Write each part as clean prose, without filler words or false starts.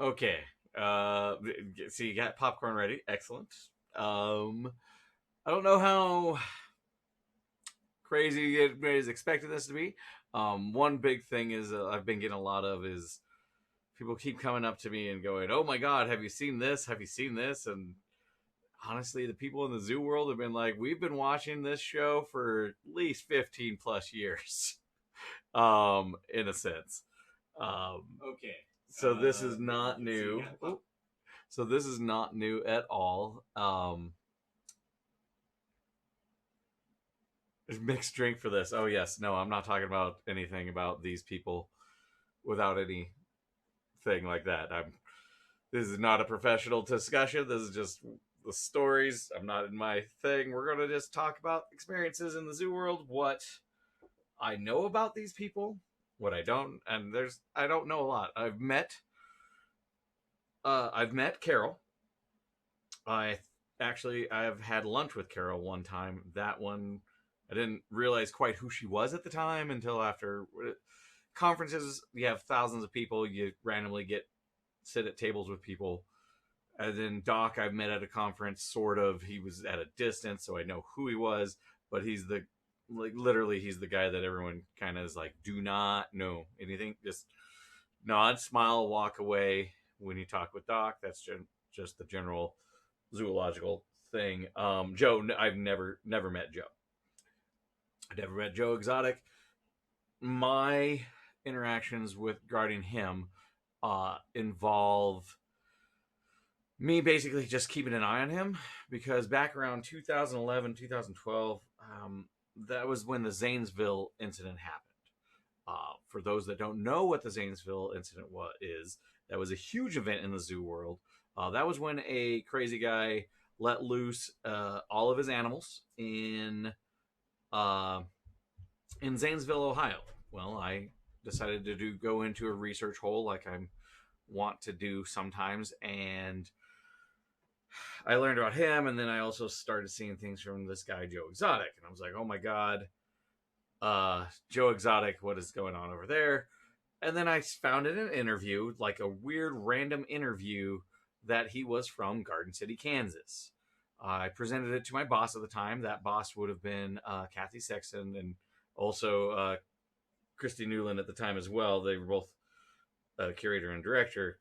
Okay. So you got popcorn ready. Excellent. I don't know how crazy everybody's expecting this to be. One big thing is I've been getting a lot of is people keep coming up to me and going, "Oh my God, have you seen this? Have you seen this?" And honestly, the people in the zoo world have been like, "We've been watching this show for at least 15 plus years." In a sense. Okay. So this is not new. So this is not new at all. Mixed drink for this. Oh yes, no, I'm not talking about anything about these people without anything like that. I'm. This is not a professional discussion. This is just the stories. I'm not in my thing. We're gonna just talk about experiences in the zoo world, what I know about these people, what I don't, and I don't know a lot. I've met Carol. I I've had lunch with Carol one time. That one I didn't realize quite who she was at the time until after conferences. You have thousands of people. You randomly get sit at tables with people. And then Doc, I met at a conference. Sort of, he was at a distance, so I know who he was. But he's the like literally, he's the guy that everyone kind of is like, do not know anything. Just nod, smile, walk away when you talk with Doc. That's just the general zoological thing. Joe, I've never met Joe. I never met Joe Exotic. My interactions with guarding him involve me basically just keeping an eye on him because back around 2011, 2012, that was when the Zanesville incident happened. For those that don't know what the Zanesville incident is, that was a huge event in the zoo world. That was when a crazy guy let loose all of his animals uh, in Zanesville, Ohio. Well, I decided to go into a research hole like I want to do sometimes, and I learned about him, and then I also started seeing things from this guy Joe Exotic, and I was like, oh my god, Joe Exotic, what is going on over there? And then I found in an interview, like a weird random interview, that he was from Garden City, Kansas. I presented it to my boss at the time. That boss would have been Kathy Sexton and also Christy Newland at the time as well. They were both curator and director.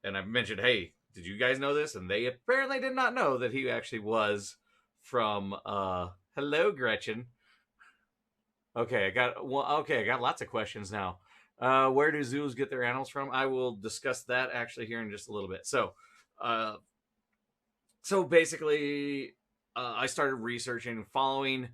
And I mentioned, hey, did you guys know this? And they apparently did not know that he actually was from Hello, Gretchen. Okay, I got lots of questions now. Where do zoos get their animals from? I will discuss that actually here in just a little bit. Uh, so basically, I started researching, following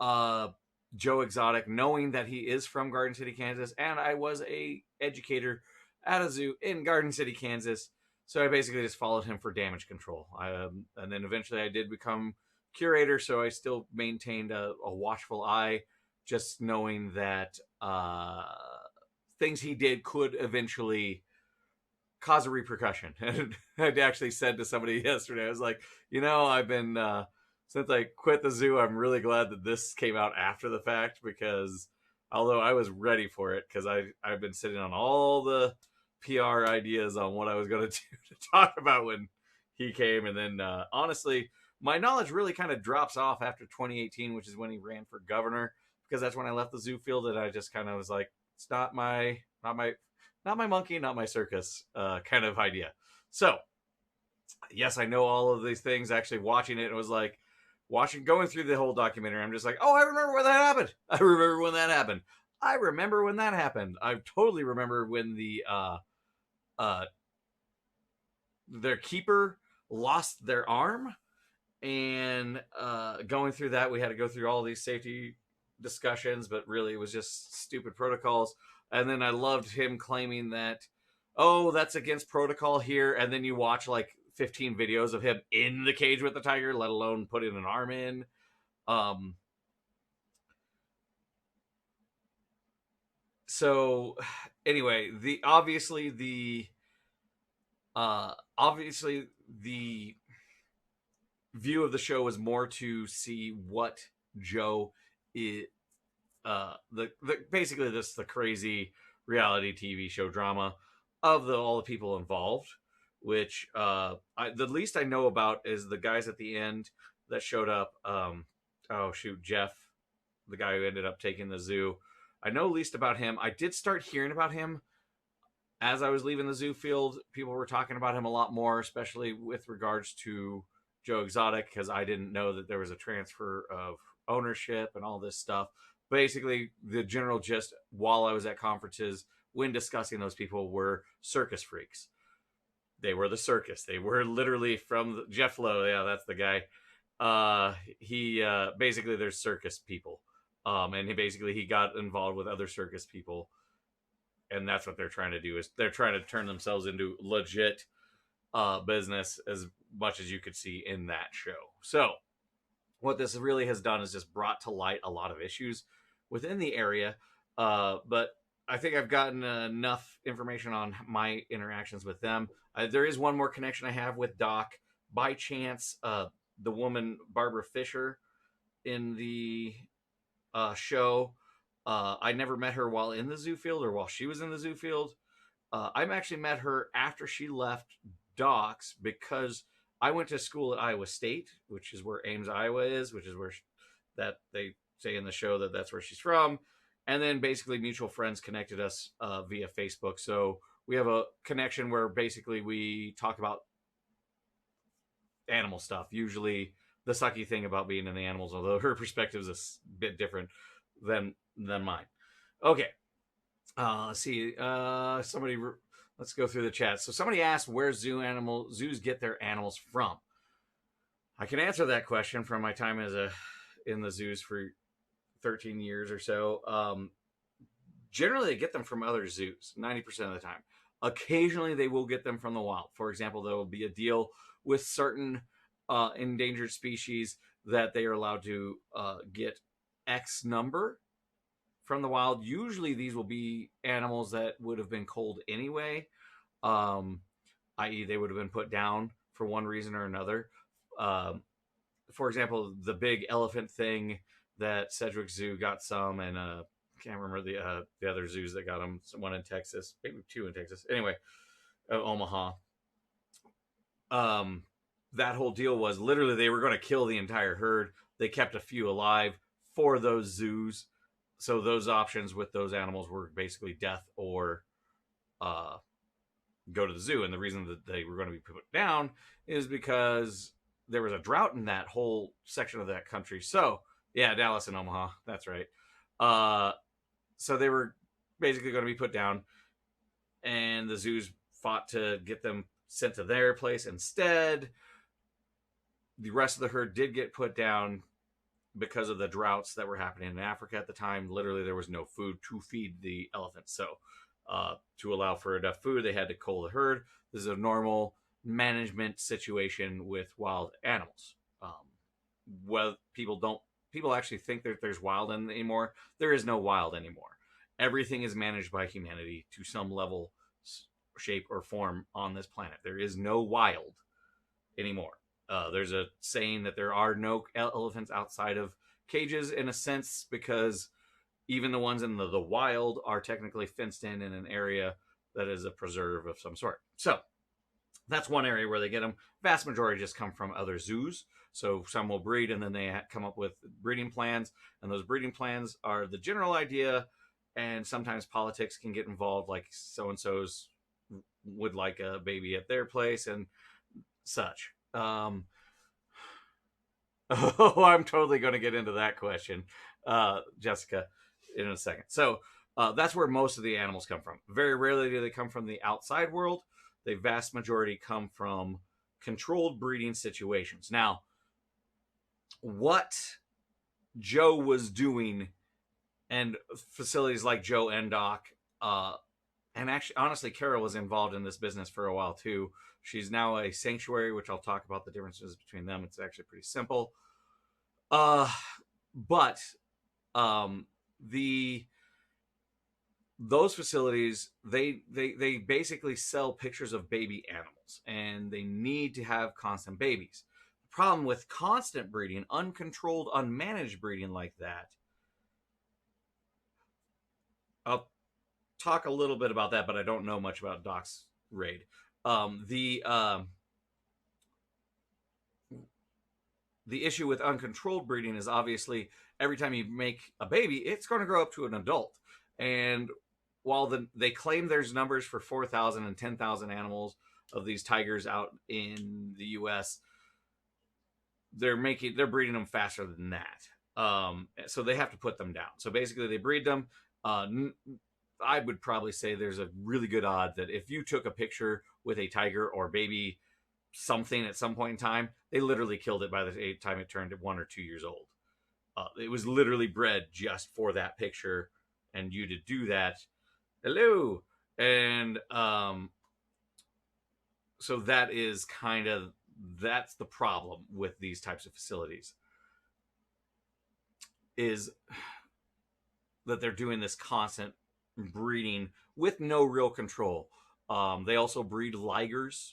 uh, Joe Exotic, knowing that he is from Garden City, Kansas, and I was a educator at a zoo in Garden City, Kansas. So I basically just followed him for damage control. And then eventually I did become curator, so I still maintained a watchful eye, just knowing that things he did could eventually cause a repercussion. And I'd actually said to somebody yesterday, I was like, I've been since I quit the zoo, I'm really glad that this came out after the fact because although I was ready for it because I've been sitting on all the PR ideas on what I was going to do to talk about when he came, and then honestly, my knowledge really kind of drops off after 2018, which is when he ran for governor because that's when I left the zoo field, and I just kind of was like, it's not my monkey, not my circus kind of idea. So, yes, I know all of these things. Actually, watching it was like going through the whole documentary. I'm just like, oh, I remember when that happened. I remember when that happened. I remember when that happened. I totally remember when the uh, their keeper lost their arm, and going through that, we had to go through all these safety discussions, but really it was just stupid protocols. And then I loved him claiming that, oh, that's against protocol here. And then you watch like 15 videos of him in the cage with the tiger, let alone putting an arm in. Um, so anyway, obviously the view of the show was more to see what Joe is, the basically this the crazy reality TV show drama. of all the people involved. Which the least I know about is the guys at the end that showed up. Oh shoot, Jeff, the guy who ended up taking the zoo. I know least about him. I did start hearing about him as I was leaving the zoo field. People were talking about him a lot more, especially with regards to Joe Exotic, because I didn't know that there was a transfer of ownership and all this stuff. Basically, the general gist while I was at conferences when discussing those people were circus freaks. They were the circus. They were literally from Jeff Lowe. Yeah, that's the guy. He basically there's circus people, and he got involved with other circus people, and that's what they're trying to do. Is they're trying to turn themselves into legit business as much as you could see in that show. So what this really has done is just brought to light a lot of issues within the area. But I think I've gotten enough information on my interactions with them. There is one more connection I have with Doc. By chance, the woman Barbara Fisher in the show, I never met her while in the zoo field or while she was in the zoo field. I've actually met her after she left Doc's because I went to school at Iowa State, which is where Ames, Iowa is, which is where that they say in the show that that's where she's from. And then basically mutual friends connected us via Facebook. So we have a connection where basically we talk about animal stuff. Usually the sucky thing about being in the animals, although her perspective is a bit different than mine. Okay. Let's see. Let's go through the chat. So somebody asked where zoos get their animals from. I can answer that question from my time in the zoos for 13 years or so. Generally, they get them from other zoos 90% of the time. Occasionally, they will get them from the wild. For example, there will be a deal with certain endangered species that they are allowed to get X number from the wild. Usually, these will be animals that would have been culled anyway, i.e., they would have been put down for one reason or another. For example, the big elephant thing that Sedgwick Zoo got some, and can't remember the other zoos that got them. One in Texas, maybe two in Texas. Anyway, Omaha. That whole deal was literally they were going to kill the entire herd. They kept a few alive for those zoos. So those options with those animals were basically death or go to the zoo. And the reason that they were going to be put down is because there was a drought in that whole section of that country. So yeah, Dallas and Omaha. That's right. So they were basically going to be put down, and the zoos fought to get them sent to their place instead. The rest of the herd did get put down because of the droughts that were happening in Africa at the time. Literally, there was no food to feed the elephants. So to allow for enough food, they had to cull the herd. This is a normal management situation with wild animals. Well, people actually think that there's wild anymore. There is no wild anymore. Everything is managed by humanity to some level, shape, or form on this planet. There is no wild anymore. There's a saying that there are no elephants outside of cages in a sense, because even the ones in the wild are technically fenced in an area that is a preserve of some sort. So that's one area where they get them. Vast majority just come from other zoos. So some will breed, and then they come up with breeding plans. And those breeding plans are the general idea. And sometimes politics can get involved, like so-and-so's would like a baby at their place and such. Oh, I'm totally going to get into that question, Jessica, in a second. So that's where most of the animals come from. Very rarely do they come from the outside world. The vast majority come from controlled breeding situations. Now, what Joe was doing, and facilities like Joe and Doc, and actually, honestly, Carol was involved in this business for a while too. She's now a sanctuary, which I'll talk about the differences between them. It's actually pretty simple. But those facilities, they basically sell pictures of baby animals, and they need to have constant babies. The problem with constant breeding, uncontrolled, unmanaged breeding like that, talk a little bit about that, but I don't know much about Doc's raid. The the issue with uncontrolled breeding is obviously every time you make a baby, it's going to grow up to an adult. And while they claim there's numbers for 4,000 and 10,000 animals of these tigers out in the U.S., they're breeding them faster than that. So they have to put them down. So basically, they breed them. I would probably say there's a really good odd that if you took a picture with a tiger or baby something at some point in time, they literally killed it by the time it turned 1 or 2 years old. It was literally bred just for that picture, and you to do that. Hello. And so that is that's the problem with these types of facilities, is that they're doing this constant breeding with no real control. They also breed ligers.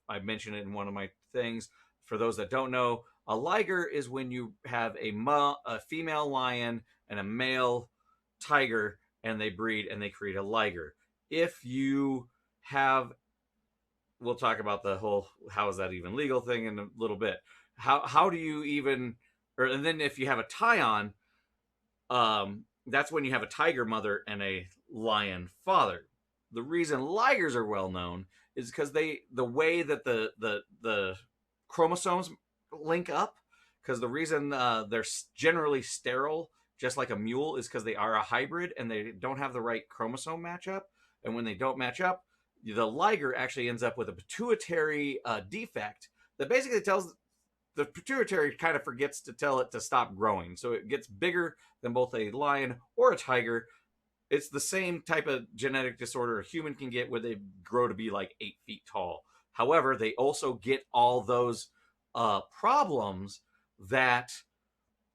I mentioned it in one of my things. For those that don't know, a liger is when you have a female lion and a male tiger, and they breed and they create a liger. If you have, we'll talk about the whole how is that even legal thing in a little bit. How do you even, and then if you have a tie-on, that's when you have a tiger mother and a lion father. The reason ligers are well known is because the way that the chromosomes link up, because the reason they're generally sterile, just like a mule, is because they are a hybrid and they don't have the right chromosome matchup. And when they don't match up, the liger actually ends up with a pituitary defect that basically tells the pituitary kind of forgets to tell it to stop growing. So it gets bigger than both a lion or a tiger. It's the same type of genetic disorder a human can get where they grow to be like 8 feet tall. However, they also get all those problems that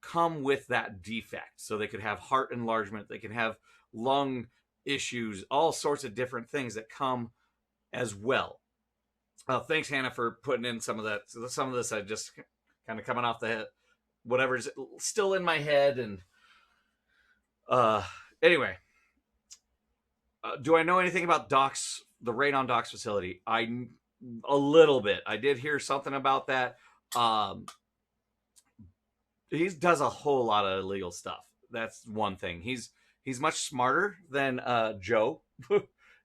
come with that defect. So they could have heart enlargement, they can have lung issues, all sorts of different things that come as well. Thanks, Hannah, for putting in some of that. Some of this I just kind of coming off the head, whatever's still in my head. And anyway, do I know anything about Doc's, the raid on Doc's facility? A little bit. I did hear something about that. He does a whole lot of illegal stuff. That's one thing. He's much smarter than Joe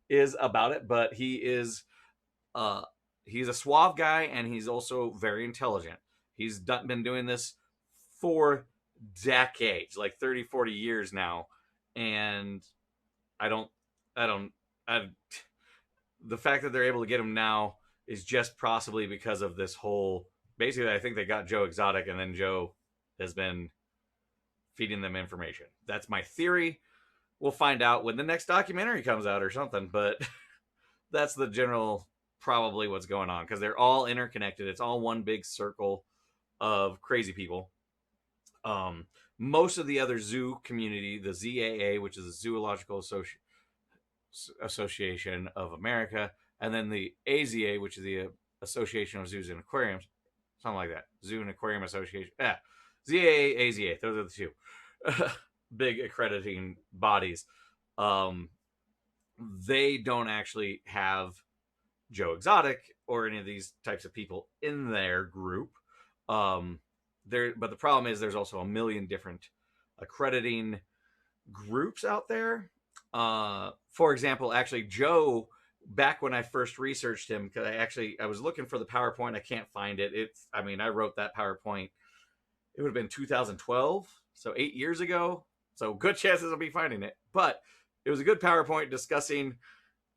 is about it, but he's a suave guy, and he's also very intelligent. He's been doing this for decades, like 30, 40 years now. And the fact that they're able to get him now is just possibly because of this whole, basically, I think they got Joe Exotic, and then Joe has been feeding them information. That's my theory. We'll find out when the next documentary comes out or something, but that's the general, probably what's going on, because they're all interconnected. It's all one big circle of crazy people. Most of the other zoo community, the ZAA, which is the Zoological Association of America, and then the AZA, which is the Association of Zoos and Aquariums, something like that. Zoo and Aquarium Association. Yeah, ZAA, AZA. Those are the two big accrediting bodies. They don't actually have Joe Exotic or any of these types of people in their group. But the problem is there's also a million different accrediting groups out there. For example, actually, Joe, back when I first researched him, because I was looking for the PowerPoint, I can't find it. I wrote that PowerPoint. It would have been 2012, so 8 years ago. So good chances I'll be finding it. But it was a good PowerPoint discussing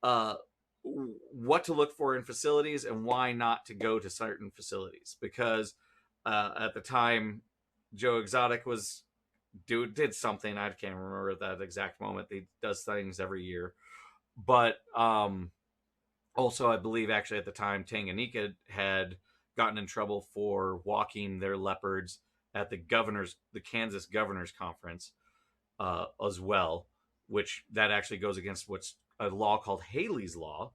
what to look for in facilities and why not to go to certain facilities. Because at the time, Joe Exotic did something. I can't remember at that exact moment. He does things every year. But also, I believe actually at the time, Tanganyika had gotten in trouble for walking their leopards at the Kansas Governor's Conference as well, which that actually goes against what's a law called Haley's Law.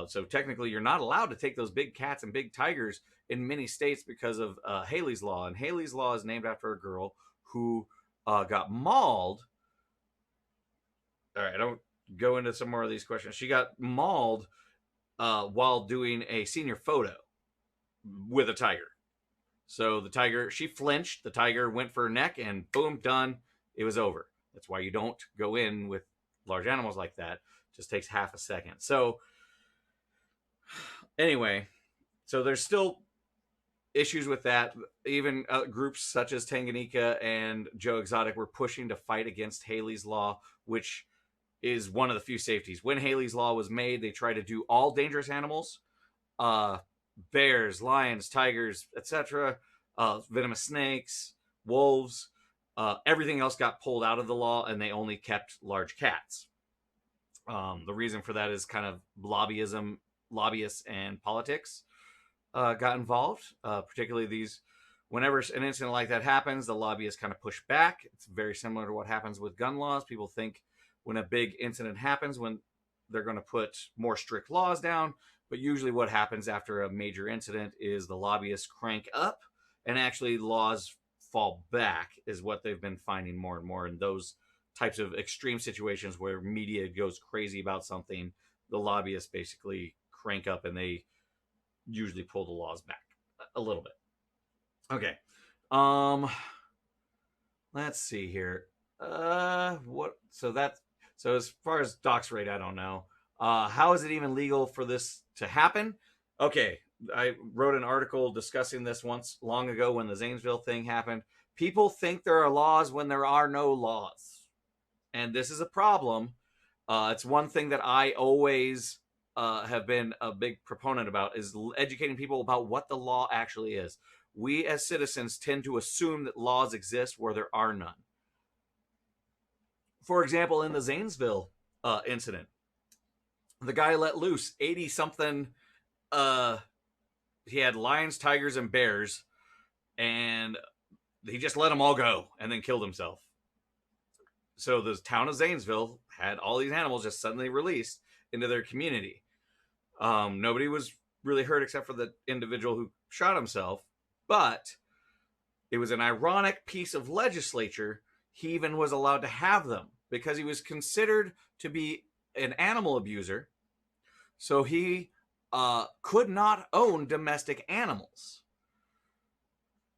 So technically, you're not allowed to take those big cats and big tigers in many states because of Haley's Law. And Haley's Law is named after a girl who got mauled. All right, don't go into some more of these questions. She got mauled while doing a senior photo with a tiger. So the tiger, she flinched. The tiger went for her neck, and boom, done. It was over. That's why you don't go in with large animals like that. It just takes half a second. So anyway, so there's still issues with that. Even groups such as Tanganyika and Joe Exotic were pushing to fight against Haley's Law, which is one of the few safeties. When Haley's Law was made, they tried to do all dangerous animals, bears, lions, tigers, etc., venomous snakes, wolves. Everything else got pulled out of the law, and they only kept large cats. The reason for that is kind of lobbyism, lobbyists, and politics got involved. Particularly these, whenever an incident like that happens, the lobbyists kind of push back. It's very similar to what happens with gun laws. People think when a big incident happens, when they're going to put more strict laws down, but usually what happens after a major incident is the lobbyists crank up, and actually laws fall back, is what they've been finding more and more in those types of extreme situations where media goes crazy about something. The lobbyists basically crank up, and they usually pull the laws back a little bit. Okay. Let's see here. So as far as dox rate, I don't know. How is it even legal for this to happen? Okay, I wrote an article discussing this once long ago when the Zanesville thing happened. People think there are laws when there are no laws. And this is a problem. It's one thing that I always have been a big proponent about, is educating people about what the law actually is. We as citizens tend to assume that laws exist where there are none. For example, in the Zanesville incident, the guy let loose 80 something. He had lions, tigers, and bears, and he just let them all go and then killed himself. So the town of Zanesville had all these animals just suddenly released into their community. Nobody was really hurt except for the individual who shot himself, but it was an ironic piece of legislature. He even was allowed to have them because he was considered to be an animal abuser. So he could not own domestic animals.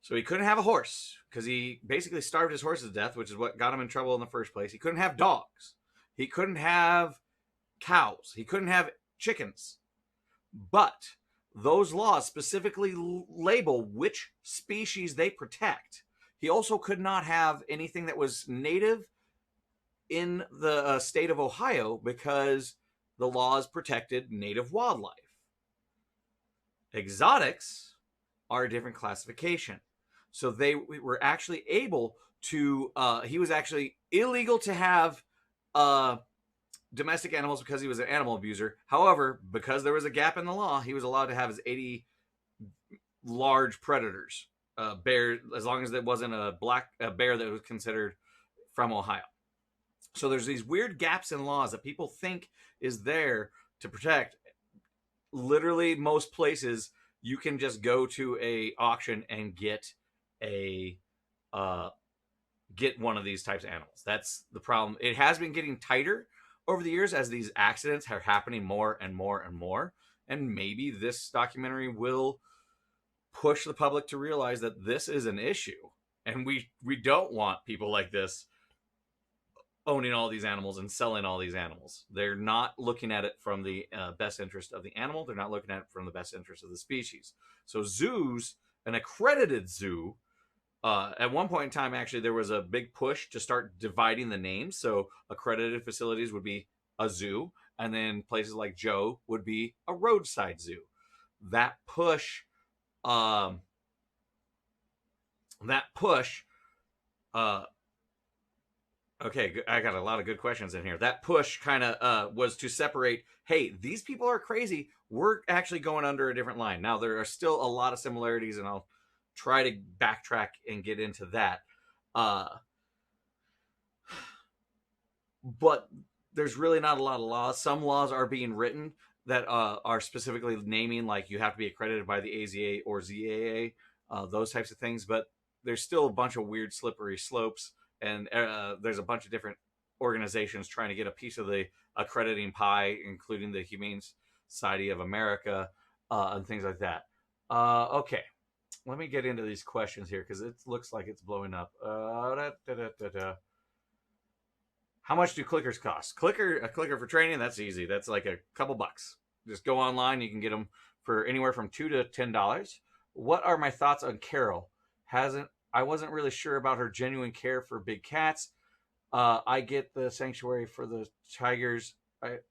So he couldn't have a horse because he basically starved his horses to death, which is what got him in trouble in the first place. He couldn't have dogs. He couldn't have cows. He couldn't have chickens. But those laws specifically label which species they protect. He also could not have anything that was native in the state of Ohio because the laws protected native wildlife. Exotics are a different classification. So they were actually able to, he was actually illegal to have domestic animals because he was an animal abuser. However, because there was a gap in the law, he was allowed to have his 80 large predators, bear, as long as it wasn't a bear that was considered from Ohio. So there's these weird gaps in laws that people think is there to protect. Literally, most places you can just go to a auction and get one of these types of animals. That's the problem. It has been getting tighter over the years as these accidents are happening more and more and more. And maybe this documentary will push the public to realize that this is an issue. And we don't want people like this owning all these animals and selling all these animals. They're not looking at it from the best interest of the animal. They're not looking at it from the best interest of the species. So zoos, an accredited zoo, at one point in time, actually, there was a big push to start dividing the names. So accredited facilities would be a zoo, and then places like Joe would be a roadside zoo. That push, okay, I got a lot of good questions in here. That push kind of was to separate, hey, these people are crazy. We're actually going under a different line. Now, there are still a lot of similarities, and I'll try to backtrack and get into that. But there's really not a lot of laws. Some laws are being written that are specifically naming, like, you have to be accredited by the AZA or ZAA, those types of things. But there's still a bunch of weird slippery slopes. And there's a bunch of different organizations trying to get a piece of the accrediting PI, including the Humane Society of America, and things like that. Okay, let me get into these questions here because it looks like it's blowing up. How much do clickers cost? A clicker for training, that's easy. That's like a couple bucks. Just go online. You can get them for anywhere from $2 to $10. What are my thoughts on Carol? I wasn't really sure about her genuine care for big cats. I get the sanctuary for the tigers,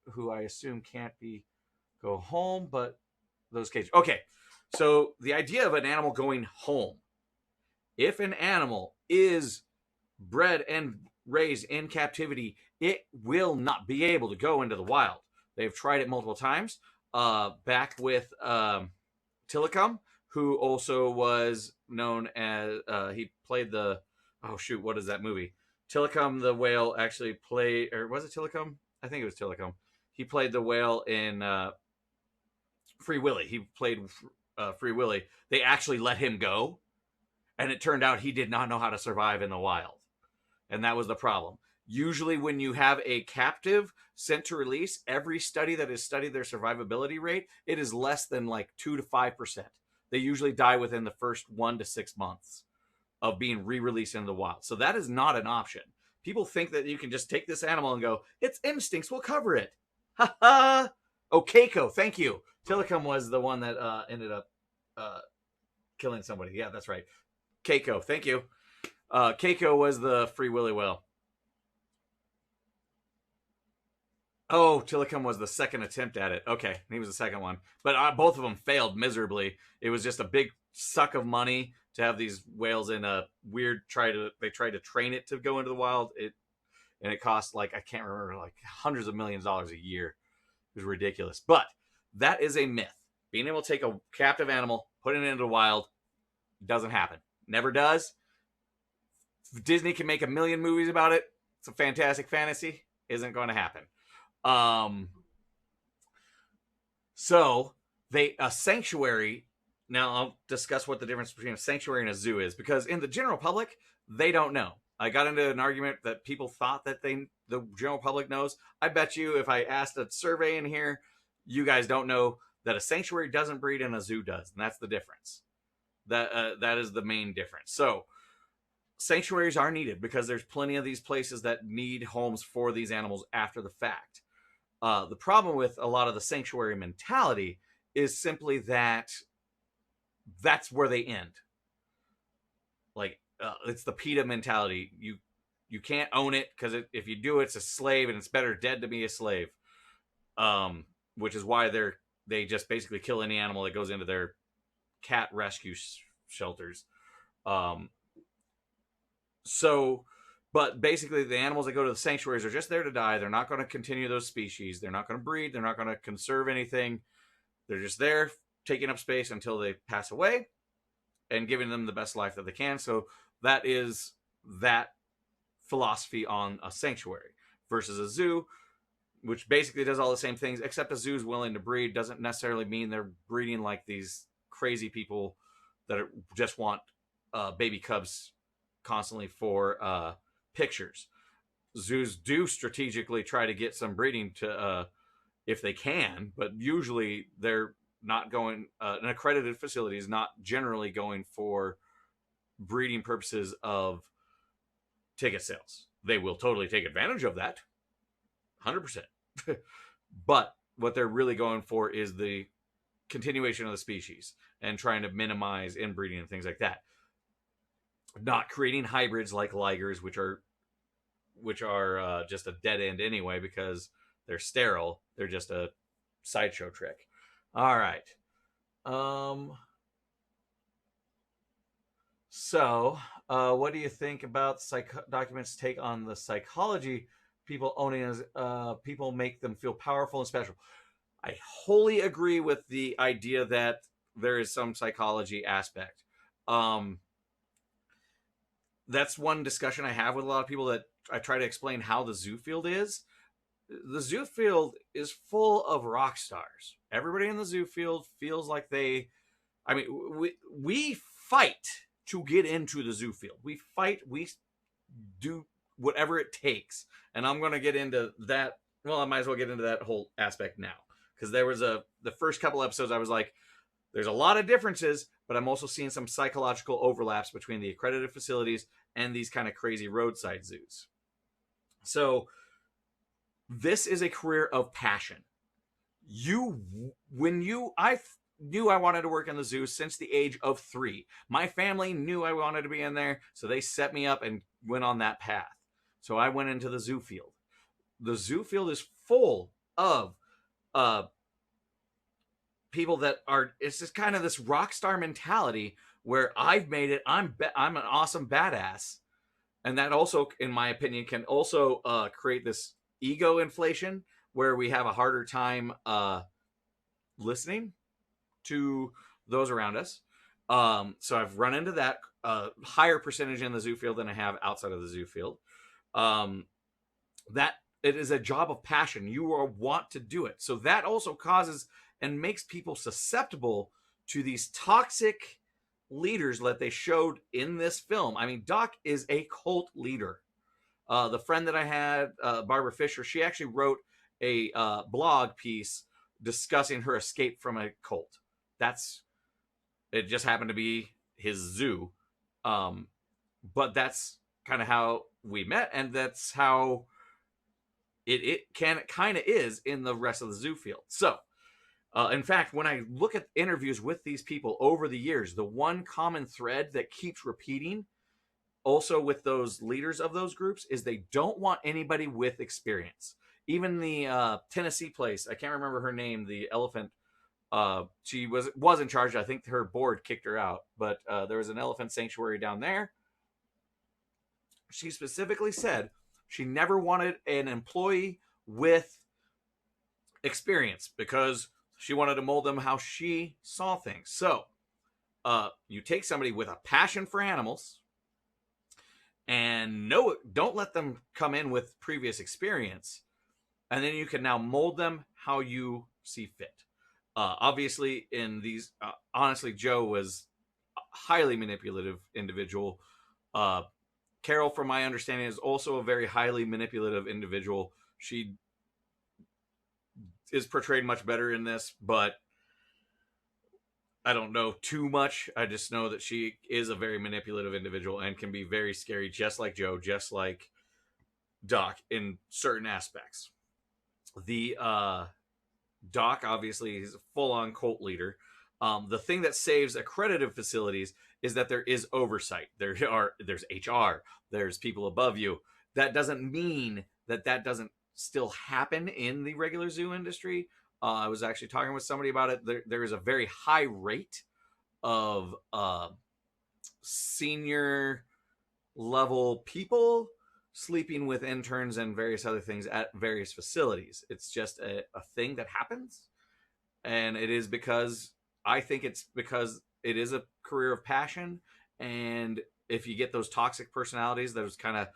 who I assume can't go home, but those cages. Okay, so the idea of an animal going home, if an animal is bred and raised in captivity, it will not be able to go into the wild. They've tried it multiple times. Back with Tilikum, who also was known as he played the what is that movie? Tilikum the whale actually played, or was it Tilikum? I think it was Tilikum. He played the whale in Free Willy. He played Free Willy. They actually let him go, and it turned out he did not know how to survive in the wild, and that was the problem. Usually when you have a captive sent to release, every study that has studied their survivability rate, it is less than like 2 to 5%. They usually die within the first 1 to 6 months of being re-released into the wild. So that is not an option. People think that you can just take this animal and go, its instincts will cover it. Ha ha! Oh, Keiko, thank you. Tilikum was the one that ended up killing somebody. Yeah, that's right. Keiko, thank you. Keiko was the Free Willy whale. Oh, Tilikum was the second attempt at it. Okay, he was the second one. But both of them failed miserably. It was just a big suck of money to have these whales in a weird they tried to train it to go into the wild. And it cost like, I can't remember, like hundreds of millions of dollars a year. It was ridiculous. But that is a myth. Being able to take a captive animal, put it into the wild, doesn't happen. Never does. Disney can make a million movies about it. It's a fantastic fantasy. Isn't going to happen. So a sanctuary. Now I'll discuss what the difference between a sanctuary and a zoo is, because in the general public, they don't know. I got into an argument that people thought that the general public knows. I bet you if I asked a survey in here, you guys don't know that a sanctuary doesn't breed and a zoo does. And that's the difference. That is the main difference. So sanctuaries are needed because there's plenty of these places that need homes for these animals after the fact. The problem with a lot of the sanctuary mentality is simply that that's where they end. Like, it's the PETA mentality. You can't own it because if you do, it's a slave, and it's better dead to be a slave. Which is why they just basically kill any animal that goes into their cat rescue shelters. But basically, the animals that go to the sanctuaries are just there to die. They're not going to continue those species. They're not going to breed. They're not going to conserve anything. They're just there, taking up space until they pass away and giving them the best life that they can. So that is that philosophy on a sanctuary versus a zoo, which basically does all the same things, except a zoo is willing to breed. Doesn't necessarily mean they're breeding like these crazy people that just want baby cubs constantly for pictures. Zoos do strategically try to get some breeding to if they can, but usually they're not going, an accredited facility is not generally going for breeding purposes of ticket sales. They will totally take advantage of that, 100%. But what they're really going for is the continuation of the species and trying to minimize inbreeding and things like that. Not creating hybrids like ligers, which are just a dead end anyway because they're sterile. They're just a sideshow trick. All right. So, what do you think about documents take on the psychology people owning as people make them feel powerful and special? I wholly agree with the idea that there is some psychology aspect. That's one discussion I have with a lot of people, that I try to explain how the zoo field is. The zoo field is full of rock stars. Everybody in the zoo field feels like we fight to get into the zoo field. We fight, we do whatever it takes. And I'm going to get into that well, I might as well get into that whole aspect now, because there was the first couple episodes I was like, there's a lot of differences, but I'm also seeing some psychological overlaps between the accredited facilities and these kind of crazy roadside zoos. So this is a career of passion. I knew I wanted to work in the zoo since the age of 3. My family knew I wanted to be in there, so they set me up and went on that path. So I went into the zoo field. The zoo field is full of people that are, it's just kind of this rock star mentality where I've made it. I'm an awesome badass, and that also, in my opinion, can also create this ego inflation where we have a harder time listening to those around us. So I've run into that higher percentage in the zoo field than I have outside of the zoo field. That it is a job of passion. You want to do it. So that also causes and makes people susceptible to these toxic leaders that they showed in this film. I mean, Doc is a cult leader. The friend that I had, Barbara Fisher, she actually wrote a blog piece discussing her escape from a cult. It just happened to be his zoo. But that's kind of how we met, and that's how it kind of is in the rest of the zoo field. So, in fact, when I look at interviews with these people over the years, the one common thread that keeps repeating also with those leaders of those groups is they don't want anybody with experience. Even the Tennessee place, I can't remember her name, the elephant, she was in charge. I think her board kicked her out, but there was an elephant sanctuary down there. She specifically said she never wanted an employee with experience because she wanted to mold them how she saw things. So you take somebody with a passion for animals and don't let them come in with previous experience, and then you can now mold them how you see fit. Obviously, in these, honestly, Joe was a highly manipulative individual. Carol, from my understanding, is also a very highly manipulative individual. She is portrayed much better in this, but I don't know too much. I just know that she is a very manipulative individual and can be very scary, just like Joe, just like Doc in certain aspects. The Doc, obviously, is a full-on cult leader. The thing that saves accredited facilities is that there is oversight. There's HR. There's people above you. That doesn't mean that doesn't still happen in the regular zoo industry. I was actually talking with somebody about it. There is a very high rate of senior level people sleeping with interns and various other things at various facilities. It's just a thing that happens. And it is because I think it's because it is a career of passion. And if you get those toxic personalities, those kind of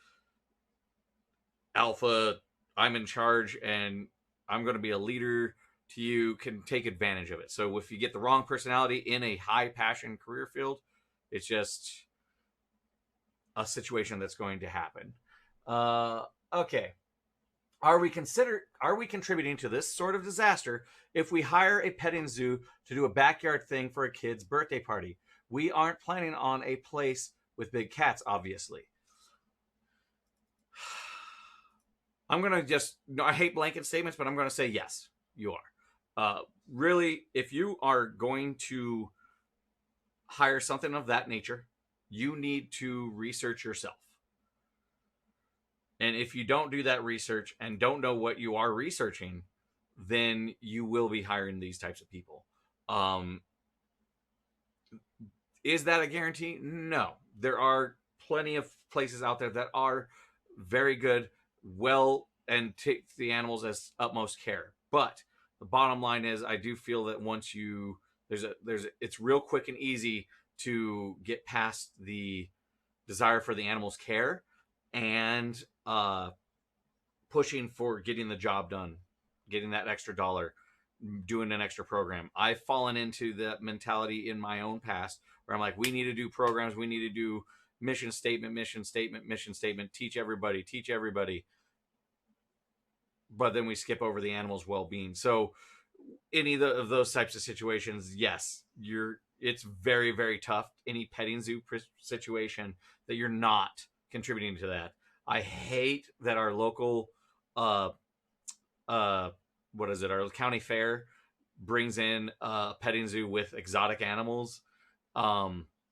alpha, I'm in charge and I'm going to be a leader to you, can take advantage of it. So if you get the wrong personality in a high passion career field, it's just a situation that's going to happen. Okay. Are we contributing to this sort of disaster if we hire a petting zoo to do a backyard thing for a kid's birthday party? We aren't planning on a place with big cats, obviously. I'm going to just, I hate blanket statements, but I'm going to say yes, you are. Really, if you are going to hire something of that nature, you need to research yourself. And if you don't do that research and don't know what you are researching, then you will be hiring these types of people. Is that a guarantee? No. There are plenty of places out there that are very good, and take the animals as utmost care. But the bottom line is, I do feel that once it's real quick and easy to get past the desire for the animal's care and pushing for getting the job done, getting that extra dollar, doing an extra program. I've fallen into that mentality in my own past where I'm like, we need to do programs, we need to do mission statement, teach everybody. but then we skip over the animal's well-being. So any of those types of situations, yes, it's very, very tough. Any petting zoo situation that you're not contributing to that. I hate that our local uh uh what is it, our county fair brings in a petting zoo with exotic animals,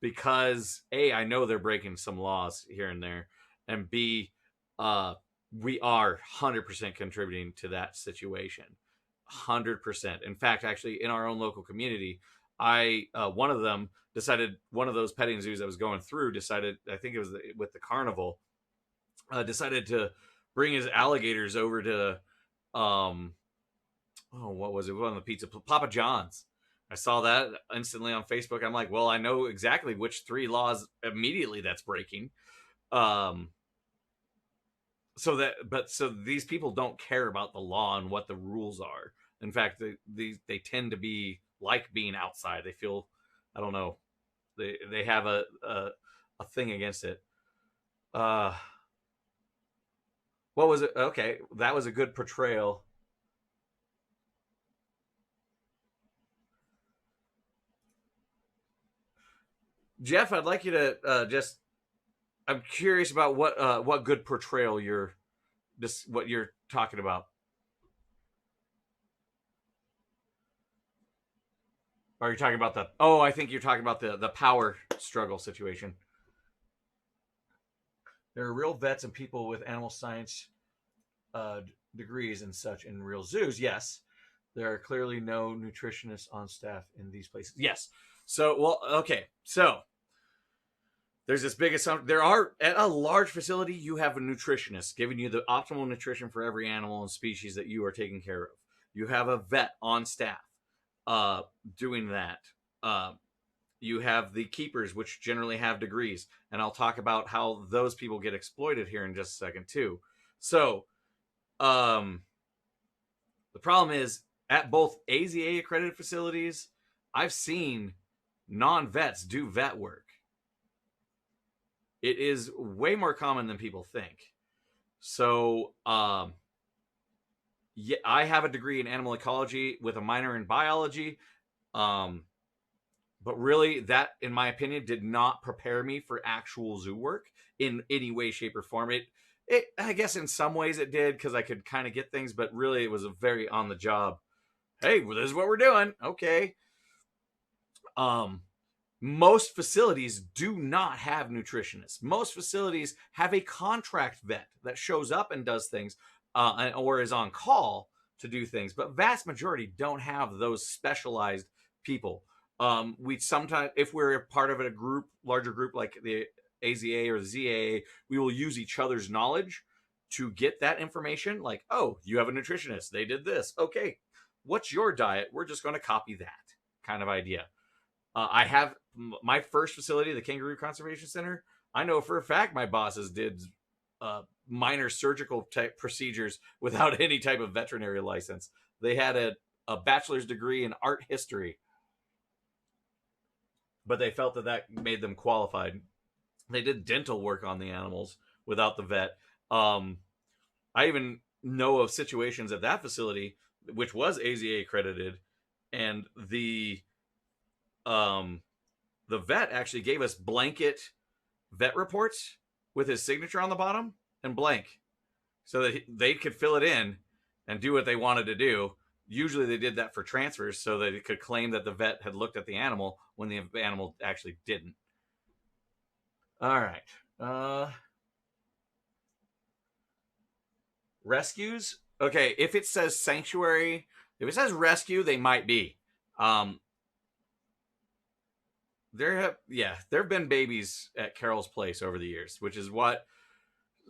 because A, I know they're breaking some laws here and there, and B, uh we are 100% contributing to that situation. 100%. In fact, actually, in our own local community, I one of them decided, one of those petting zoos I was going through decided, I think it was with the carnival, decided to bring his alligators over to um oh, what was it? One of the pizza, Papa John's. I saw that instantly on Facebook. I'm like, well, I know exactly which three laws immediately that's breaking. Um, so these people don't care about the law and what the rules are. In fact, they tend to be like being outside. They feel, I don't know, they have a thing against it. Uh, what was it? Okay, that was a good portrayal. Jeff, I'd like you to just. I'm curious about what good portrayal you're this what you're talking about. Are you talking about the? Oh, I think you're talking about the power struggle situation. There are real vets and people with animal science degrees and such in real zoos. Yes, there are clearly no nutritionists on staff in these places. Yes. So, well, okay. So there's this big assumption. There are, at a large facility, you have a nutritionist giving you the optimal nutrition for every animal and species that you are taking care of. You have a vet on staff uh, doing that. Uh, you have the keepers, which generally have degrees, and I'll talk about how those people get exploited here in just a second too. So, um, the problem is, at both AZA accredited facilities, I've seen non-vets do vet work. It is way more common than people think. So, yeah, I have a degree in animal ecology with a minor in biology. Um, but really, that, in my opinion, did not prepare me for actual zoo work in any way, shape, or form. I guess in some ways it did, because I could kind of get things, but really it was a very on the job. Hey, well, this is what we're doing. Okay. Um, most facilities do not have nutritionists. Most facilities have a contract vet that shows up and does things, or is on call to do things, but vast majority don't have those specialized people. We sometimes, if we're a part of a group, larger group like the AZA or the ZAA, we will use each other's knowledge to get that information. Like, oh, you have a nutritionist, they did this. Okay, what's your diet? We're just going to copy that kind of idea. I have my first facility, the Kangaroo Conservation Center. I know for a fact my bosses did minor surgical type procedures without any type of veterinary license. They had a bachelor's degree in art history, but they felt that made them qualified. They did dental work on the animals without the vet. I even know of situations at that facility, which was AZA accredited, and um, the vet actually gave us blanket vet reports with his signature on the bottom and blank, so that they could fill it in and do what they wanted to do. Usually they did that for transfers so that it could claim that the vet had looked at the animal when the animal actually didn't. All right. Rescues. Okay, if it says sanctuary, if it says rescue, they might be. There have been babies at Carol's Place over the years, which is what.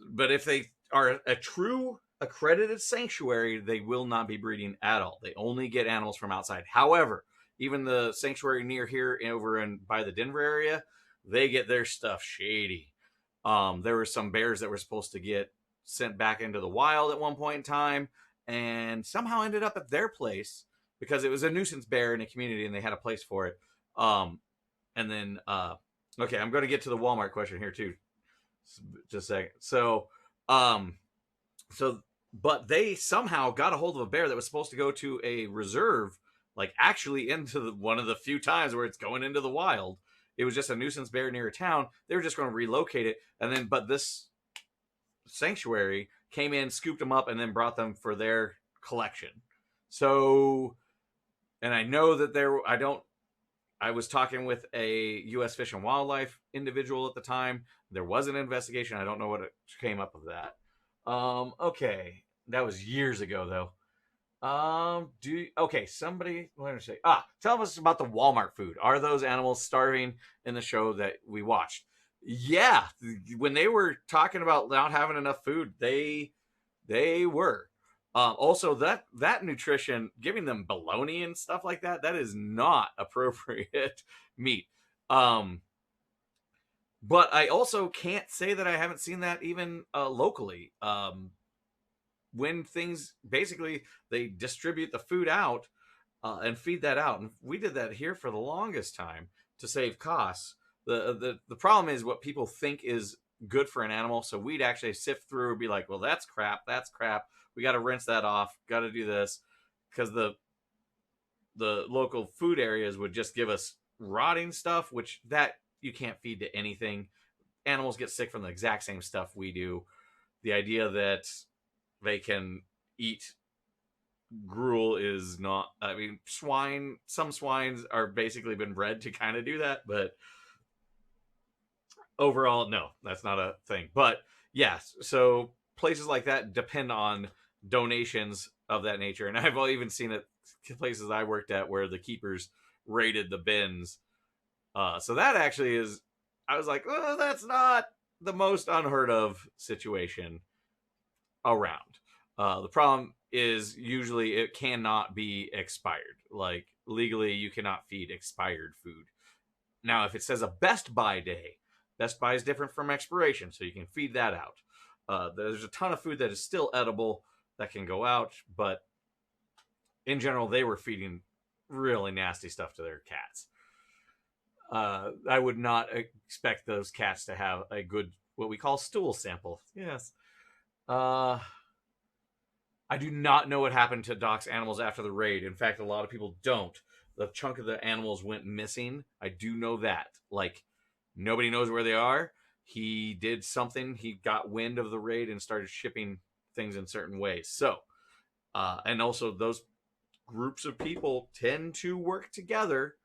But if they are a true accredited sanctuary, they will not be breeding at all. They only get animals from outside. However, even the sanctuary near here, over in by the Denver area, they get their stuff shady. There were some bears that were supposed to get sent back into the wild at one point in time, and somehow ended up at their place because it was a nuisance bear in a community, and they had a place for it. And then, okay, I'm going to get to the Walmart question here too. Just a second. So but they somehow got a hold of a bear that was supposed to go to a reserve, like actually into one of the few times where it's going into the wild. It was just a nuisance bear near a town. They were just going to relocate it, and then but this sanctuary came in, scooped them up, and then brought them for their collection. So, and I know that there, I don't. I was talking with a U.S. Fish and Wildlife individual at the time. There was an investigation. I don't know what it came up of that. Okay, that was years ago though. Okay, somebody let me say. Tell us about the Walmart food. Are those animals starving in the show that we watched? Yeah, when they were talking about not having enough food, they were. Also, that nutrition, giving them bologna and stuff like that, that is not appropriate meat. Um, but I also can't say that I haven't seen that even locally. When things basically they distribute the food out and feed that out, and we did that here for the longest time to save costs. The problem is what people think is good for an animal, so we'd actually sift through and be like, well, that's crap, that's crap, we got to rinse that off, got to do this, because the local food areas would just give us rotting stuff, which that you can't feed to anything. Animals get sick from the exact same stuff we do. The idea that they can eat gruel is not, I mean, some swines are basically been bred to kind of do that, but overall, no, that's not a thing. But yes, so places like that depend on donations of that nature. And I've even seen it places I worked at where the keepers raided the bins. So that actually is, I was like, oh, that's not the most unheard of situation around. The problem is usually it cannot be expired. Like legally, you cannot feed expired food. Now, if it says a Best Buy day, Best Buy is different from expiration, so you can feed that out. There's a ton of food that is still edible that can go out, but in general, they were feeding really nasty stuff to their cats. I would not expect those cats to have a good, what we call stool sample. Yes. I do not know what happened to Doc's animals after the raid. In fact, a lot of people don't. The chunk of the animals went missing. I do know that. Like, nobody knows where they are. He did something. He got wind of the raid and started shipping things in certain ways. So, and also those groups of people tend to work together.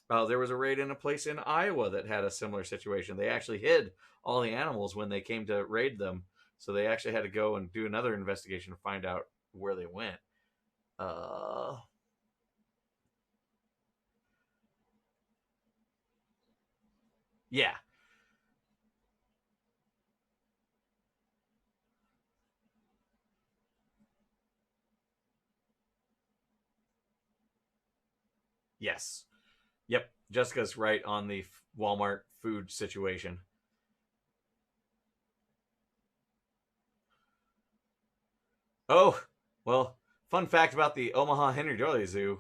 There was a raid in a place in Iowa that had a similar situation. They actually hid all the animals when they came to raid them. So they actually had to go and do another investigation to find out where they went. Yeah. Yes. Yep. Jessica's right on the Walmart food situation. Oh, well, fun fact about the Omaha Henry Doorly Zoo,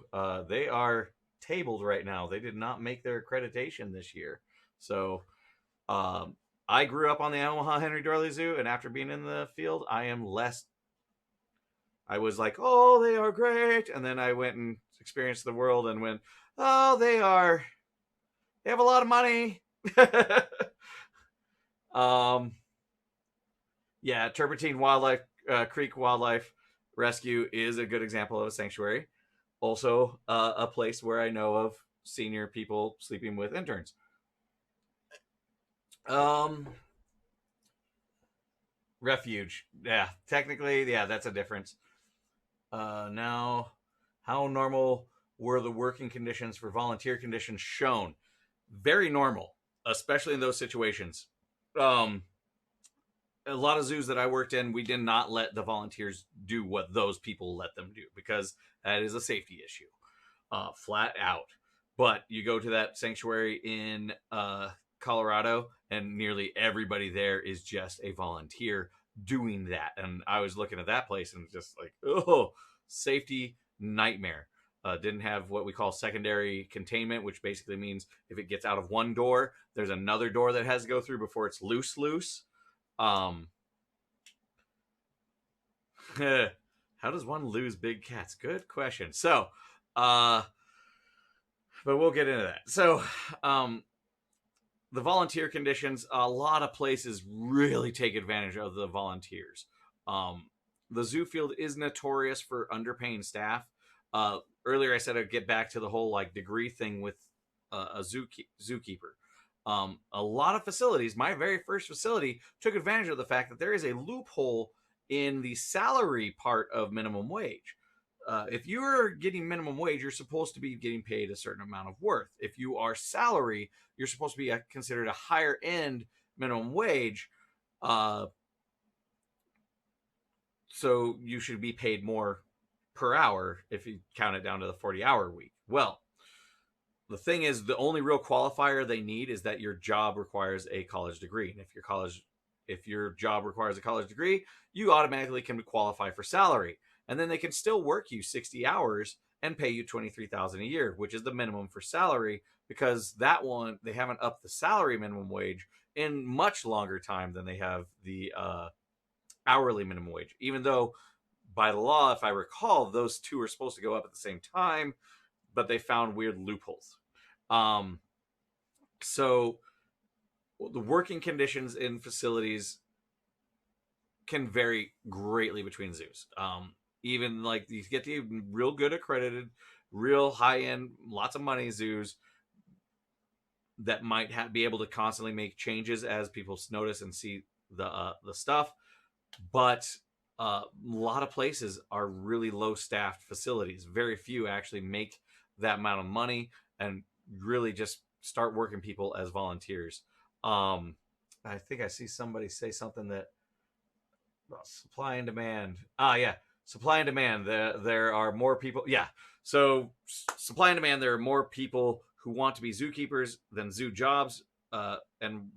they are tabled right now. They did not make their accreditation this year. So um, I grew up on the Omaha Henry Doorly Zoo, and after being in the field, I am less. I was like, oh, they are great. And then I went and experienced the world and went, oh, they have a lot of money. um, yeah, Turpentine Wildlife Creek Wildlife Rescue is a good example of a sanctuary. Also, a place where I know of senior people sleeping with interns. Um, Refuge, yeah, technically, yeah, that's a difference. Now, how normal were the working conditions for volunteer conditions shown? Very normal, especially in those situations. Um, a lot of zoos that I worked in, we did not let the volunteers do what those people let them do because that is a safety issue, flat out. But you go to that sanctuary in Colorado, and nearly everybody there is just a volunteer doing that. And I was looking at that place and just like, oh, safety nightmare. Didn't have what we call secondary containment, which basically means if it gets out of one door, there's another door that has to go through before it's loose. Um, How does one lose big cats? Good question. So, uh, but we'll get into that. So, um, the volunteer conditions, a lot of places really take advantage of the volunteers. Um, the zoo field is notorious for underpaying staff. Earlier, I said I'd get back to the whole like degree thing with a zookeeper. A lot of facilities, my very first facility, took advantage of the fact that there is a loophole in the salary part of minimum wage. If you're getting minimum wage, you're supposed to be getting paid a certain amount of worth. If you are salary, you're supposed to be considered a higher end minimum wage. Uh, so you should be paid more per hour if you count it down to the 40-hour week. Well, the thing is, the only real qualifier they need is that your job requires a college degree. And if your job requires a college degree, you automatically can qualify for salary. And then they can still work you 60 hours and pay you $23,000 a year, which is the minimum for salary, because that one, they haven't upped the salary minimum wage in much longer time than they have the hourly minimum wage. Even though by the law, if I recall, those two are supposed to go up at the same time, but they found weird loopholes. So the working conditions in facilities can vary greatly between zoos. Even like you get the real good accredited, real high end, lots of money zoos that might be able to constantly make changes as people notice and see the stuff, but a lot of places are really low staffed facilities. Very few actually make that amount of money and really just start working people as volunteers. I think I see somebody say something that supply and demand. Yeah, supply and demand. There are more people. Yeah, so supply and demand. There are more people who want to be zookeepers than zoo jobs, and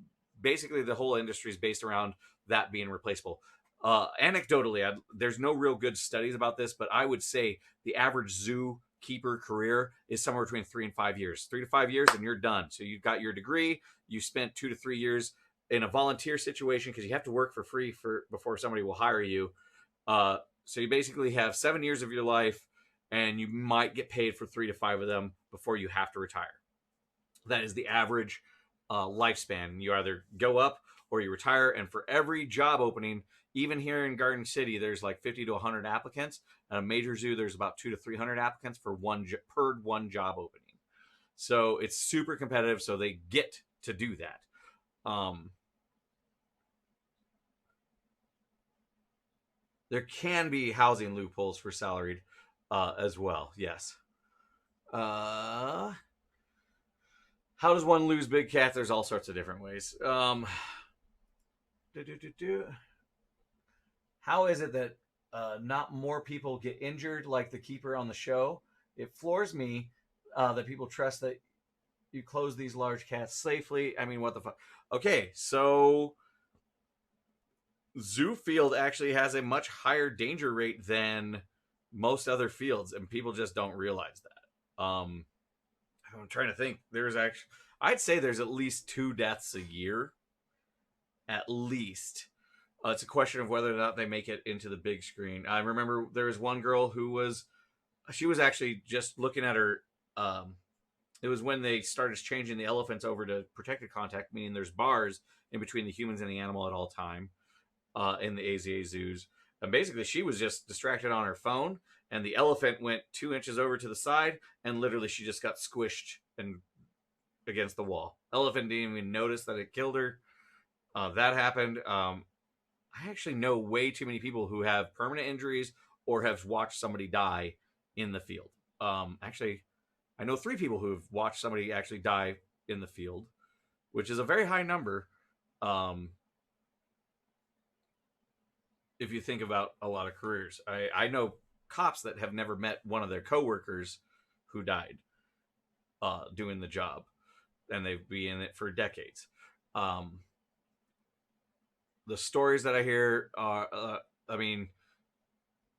basically the whole industry is based around that being replaceable. Anecdotally, there's no real good studies about this, but I would say the average zookeeper career is somewhere between 3 and 5 years. 3 to 5 years, and you're done. So you've got your degree. You spent 2 to 3 years in a volunteer situation because you have to work for free before somebody will hire you. So you basically have 7 years of your life, and you might get paid for 3 to 5 of them before you have to retire. That is the average lifespan. You either go up or you retire, and for every job opening, even here in Garden City, there's like 50 to 100 applicants. At a major zoo, there's about 200 to 300 applicants for one job opening. So it's super competitive. So they get to do that. There can be housing loopholes for salaried as well. Yes. How does one lose big cats? There's all sorts of different ways. How is it that not more people get injured like the keeper on the show? It floors me that people trust that you close these large cats safely. I mean, what the fuck? Okay, so zoo field actually has a much higher danger rate than most other fields, and people just don't realize that. I'm trying to think. I'd say there's at least 2 deaths a year, at least. It's a question of whether or not they make it into the big screen. I remember there was one girl she was actually just looking at her. It was when they started changing the elephants over to protected contact, meaning there's bars in between the humans and the animal at all time in the AZA zoos. And basically, she was just distracted on her phone, and the elephant went 2 inches over to the side, and literally she just got squished and against the wall. Elephant didn't even notice that it killed her. That happened. I actually know way too many people who have permanent injuries or have watched somebody die in the field. Actually, I know 3 people who have watched somebody actually die in the field, which is a very high number. If you think about a lot of careers, I know cops that have never met one of their coworkers who died doing the job, and they've been in it for decades. The stories that I hear are,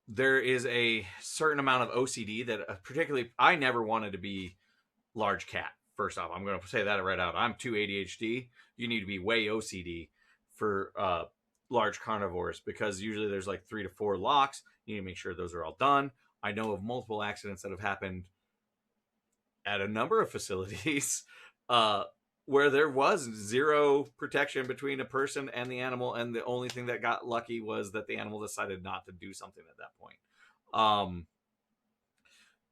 there is a certain amount of OCD that particularly I never wanted to be large cat. First off, I'm going to say that right out. I'm too ADHD. You need to be way OCD for large carnivores, because usually there's like 3 to 4 locks. You need to make sure those are all done. I know of multiple accidents that have happened at a number of facilities where there was zero protection between a person and the animal, and the only thing that got lucky was that the animal decided not to do something at that point.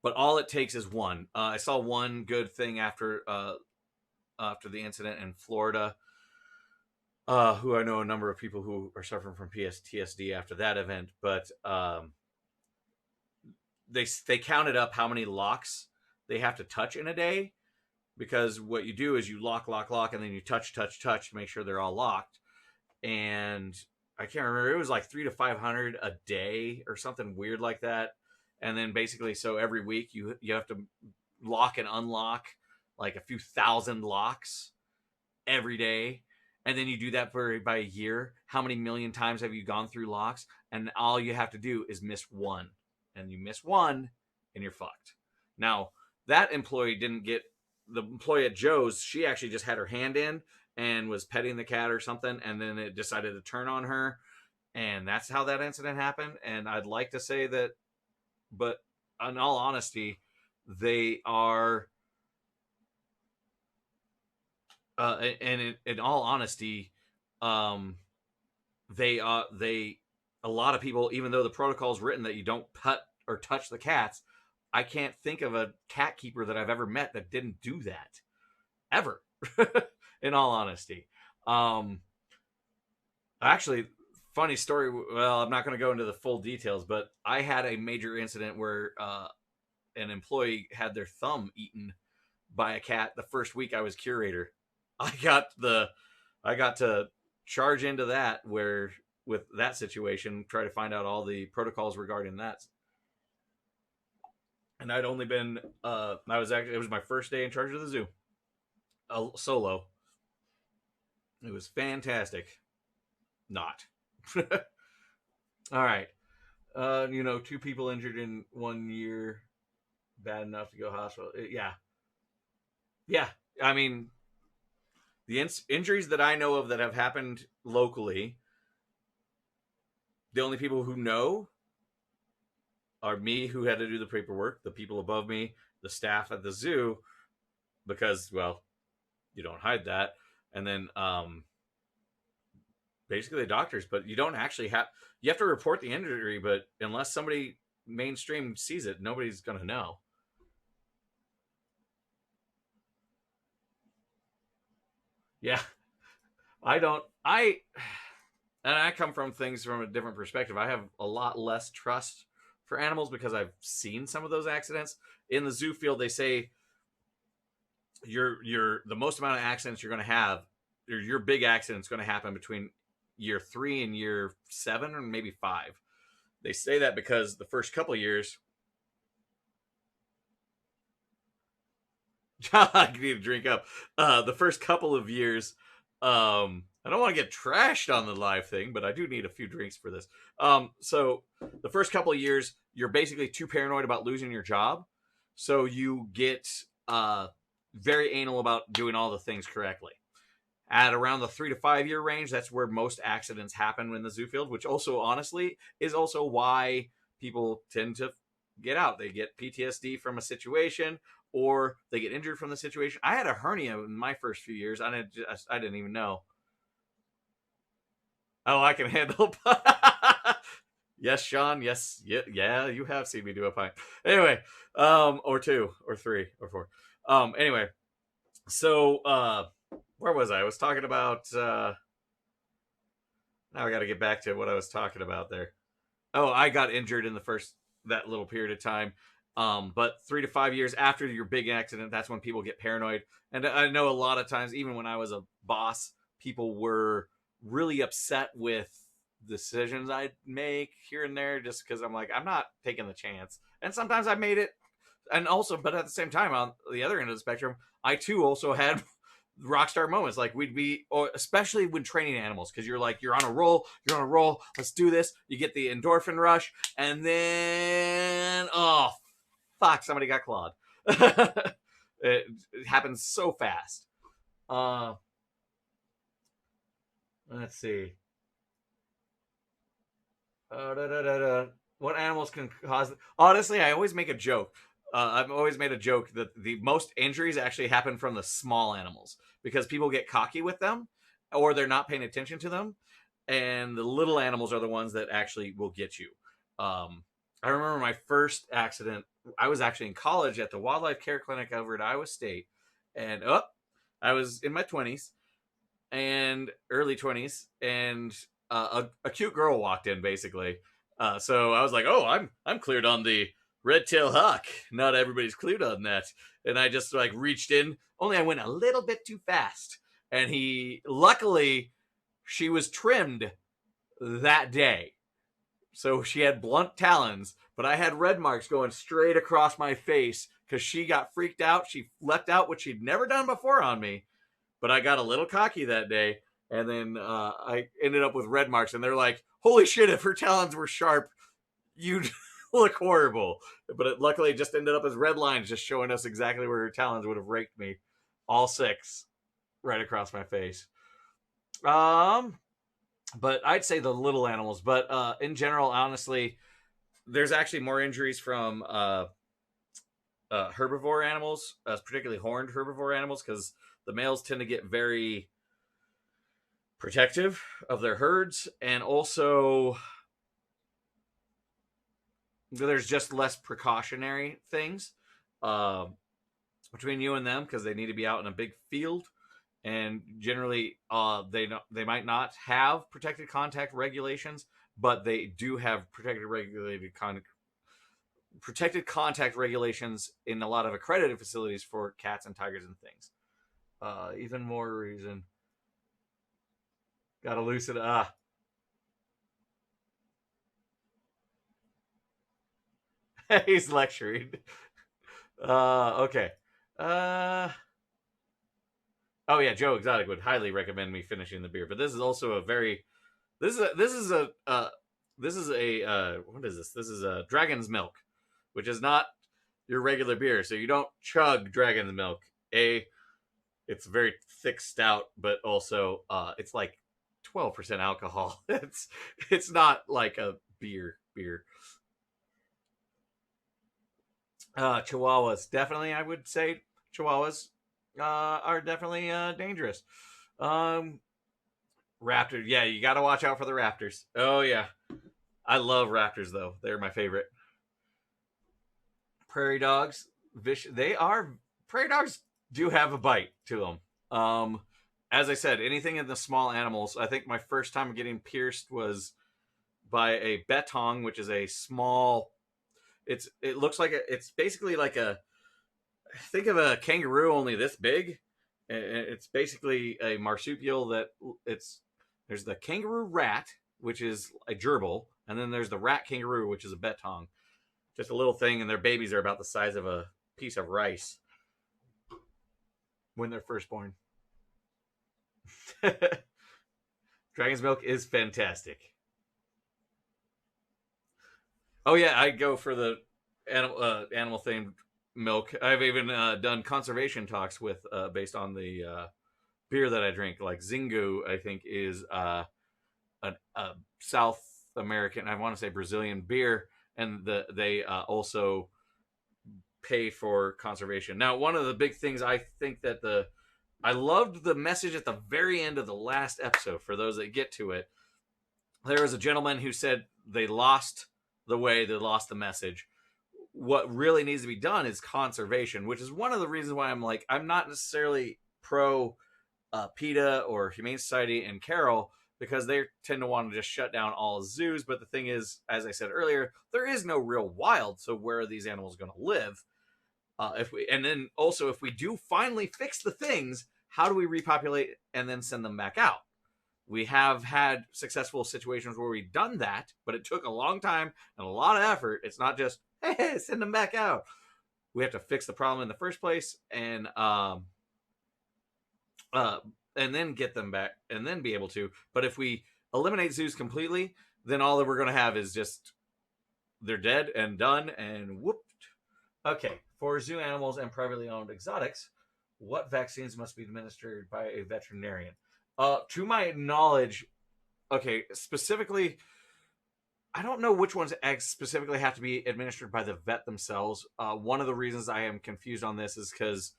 But all it takes is one. I saw one good thing after the incident in Florida. Who I know a number of people who are suffering from PTSD after that event, but they counted up how many locks they have to touch in a day, because what you do is you lock, and then you touch to make sure they're all locked. And I can't remember, it was like 300 to 500 a day or something weird like that. And then basically, so every week you have to lock and unlock like a few thousand locks every day. And then you do that by a year. How many million times have you gone through locks? And all you have to do is miss one. And you miss one, and you're fucked. Now, that employee didn't get... The employee at Joe's, she actually just had her hand in and was petting the cat or something, and then it decided to turn on her. And that's how that incident happened. And I'd like to say that... But in all honesty, they are... and in all honesty, they a lot of people, even though the protocol is written that you don't pet or touch the cats, I can't think of a cat keeper that I've ever met that didn't do that, ever. In all honesty, actually, funny story. Well, I'm not going to go into the full details, but I had a major incident where an employee had their thumb eaten by a cat the first week I was curator. I got to charge into that, where with that situation, try to find out all the protocols regarding that. And I'd only been it was my first day in charge of the zoo, solo. It was fantastic. Not. All right. 2 people injured in 1 year, bad enough to go hospital. Yeah. I mean, the injuries that I know of that have happened locally, the only people who know are me, who had to do the paperwork, the people above me, the staff at the zoo, because, well, you don't hide that. And then basically the doctors, but you don't actually you have to report the injury, but unless somebody mainstream sees it, nobody's going to know. Yeah. I come from things from a different perspective. I have a lot less trust for animals because I've seen some of those accidents. In the zoo field, they say the most amount of accidents you're going to have, or your big accident's going to happen between year 3 and year 7, or maybe 5. They say that because the first couple of years, I need to drink up. The first couple of years, I don't want to get trashed on the live thing, but I do need a few drinks for this. So the first couple of years, you're basically too paranoid about losing your job, so you get very anal about doing all the things correctly. At around the 3 to 5 year range, that's where most accidents happen in the zoo field, which also, honestly, is also why people tend to get out. They get PTSD from a situation, or they get injured from the situation. I had a hernia in my first few years. I didn't even know. Oh, I can handle. Yes, Sean. Yes, yeah. You have seen me do a pint. Anyway, or 2, or 3, or 4. Anyway, so where was I? I was talking about. Now I got to get back to what I was talking about there. Oh, I got injured in that little period of time. But 3 to 5 years after your big accident, that's when people get paranoid. And I know a lot of times, even when I was a boss, people were really upset with decisions I'd make here and there, just because I'm like, I'm not taking the chance. And sometimes I made it. And also, but at the same time, on the other end of the spectrum, I too also had rockstar moments. Like we'd be, or especially when training animals, because you're on a roll, let's do this. You get the endorphin rush, and then, oh, fuck, somebody got clawed. It happens so fast. Let's see. Da, da, da, da. What animals can cause? Honestly, I always make a joke. I've always made a joke that the most injuries actually happen from the small animals because people get cocky with them, or they're not paying attention to them, and the little animals are the ones that actually will get you. I remember my first accident. I was actually in college at the Wildlife Care Clinic over at Iowa State, and I was in my 20s and early 20s, and a cute girl walked in basically. So I was like, "Oh, I'm cleared on the red tail hawk. Not everybody's cleared on that." And I just like reached in. Only I went a little bit too fast, and he luckily she was trimmed that day. So she had blunt talons, but I had red marks going straight across my face because she got freaked out. She leapt out, which she'd never done before on me. But I got a little cocky that day, and then I ended up with red marks. And they're like, "Holy shit! If her talons were sharp, you'd look horrible." But it luckily just ended up as red lines, just showing us exactly where her talons would have raked me, all six, right across my face. Um, but I'd say the little animals. But in general, honestly, there's actually more injuries from herbivore animals, particularly horned herbivore animals, because the males tend to get very protective of their herds, and also there's just less precautionary things uh, between you and them because they need to be out in a big field, and generally they might not have protected contact regulations, but they do have protected contact regulations in a lot of accredited facilities for cats and tigers and things. Even more reason. Gotta loosen. He's lecturing. Okay. Uh. Oh yeah, Joe Exotic would highly recommend me finishing the beer, but this is also a very. This is a what is this? This is a Dragon's Milk, which is not your regular beer. So you don't chug Dragon's Milk. It's very thick stout, but also it's like 12% alcohol. It's not like a beer. Chihuahuas, definitely, I would say Chihuahuas are definitely dangerous. Um, Raptors, yeah, you got to watch out for the Raptors. Oh yeah, I love Raptors though; they're my favorite. Prairie dogs, they are prairie dogs do have a bite to them. As I said, anything in the small animals. I think my first time getting pierced was by a betong, which is a small. It looks like it's basically like a think of a kangaroo only this big. It's basically a marsupial that it's there's the kangaroo rat, which is a gerbil, and then there's the rat kangaroo, which is a betong. Just a little thing, and their babies are about the size of a piece of rice when they're first born. Dragon's milk is fantastic. Oh yeah, I go for the animal themed milk. I've even done conservation talks with based on the beer that I drink. Like Zingu, I think is a South American, I want to say Brazilian beer, and they also pay for conservation. Now, one of the big things I think that I loved the message at the very end of the last episode. For those that get to it, there was a gentleman who said they lost the way, they lost the message. What really needs to be done is conservation, which is one of the reasons why I'm not necessarily pro PETA or Humane Society and Carol, because they tend to want to just shut down all zoos. But the thing is, as I said earlier, there is no real wild. So where are these animals going to live? If we do finally fix the things, how do we repopulate and then send them back out? We have had successful situations where we've done that, but it took a long time and a lot of effort. It's not just, hey, send them back out. We have to fix the problem in the first place and then get them back and then be able to. But if we eliminate zoos completely, then all that we're going to have is just they're dead and done and whooped. Okay, for zoo animals and privately owned exotics, what vaccines must be administered by a veterinarian? To my knowledge, okay, specifically I don't know which ones specifically have to be administered by the vet themselves. One of the reasons I am confused on this is because,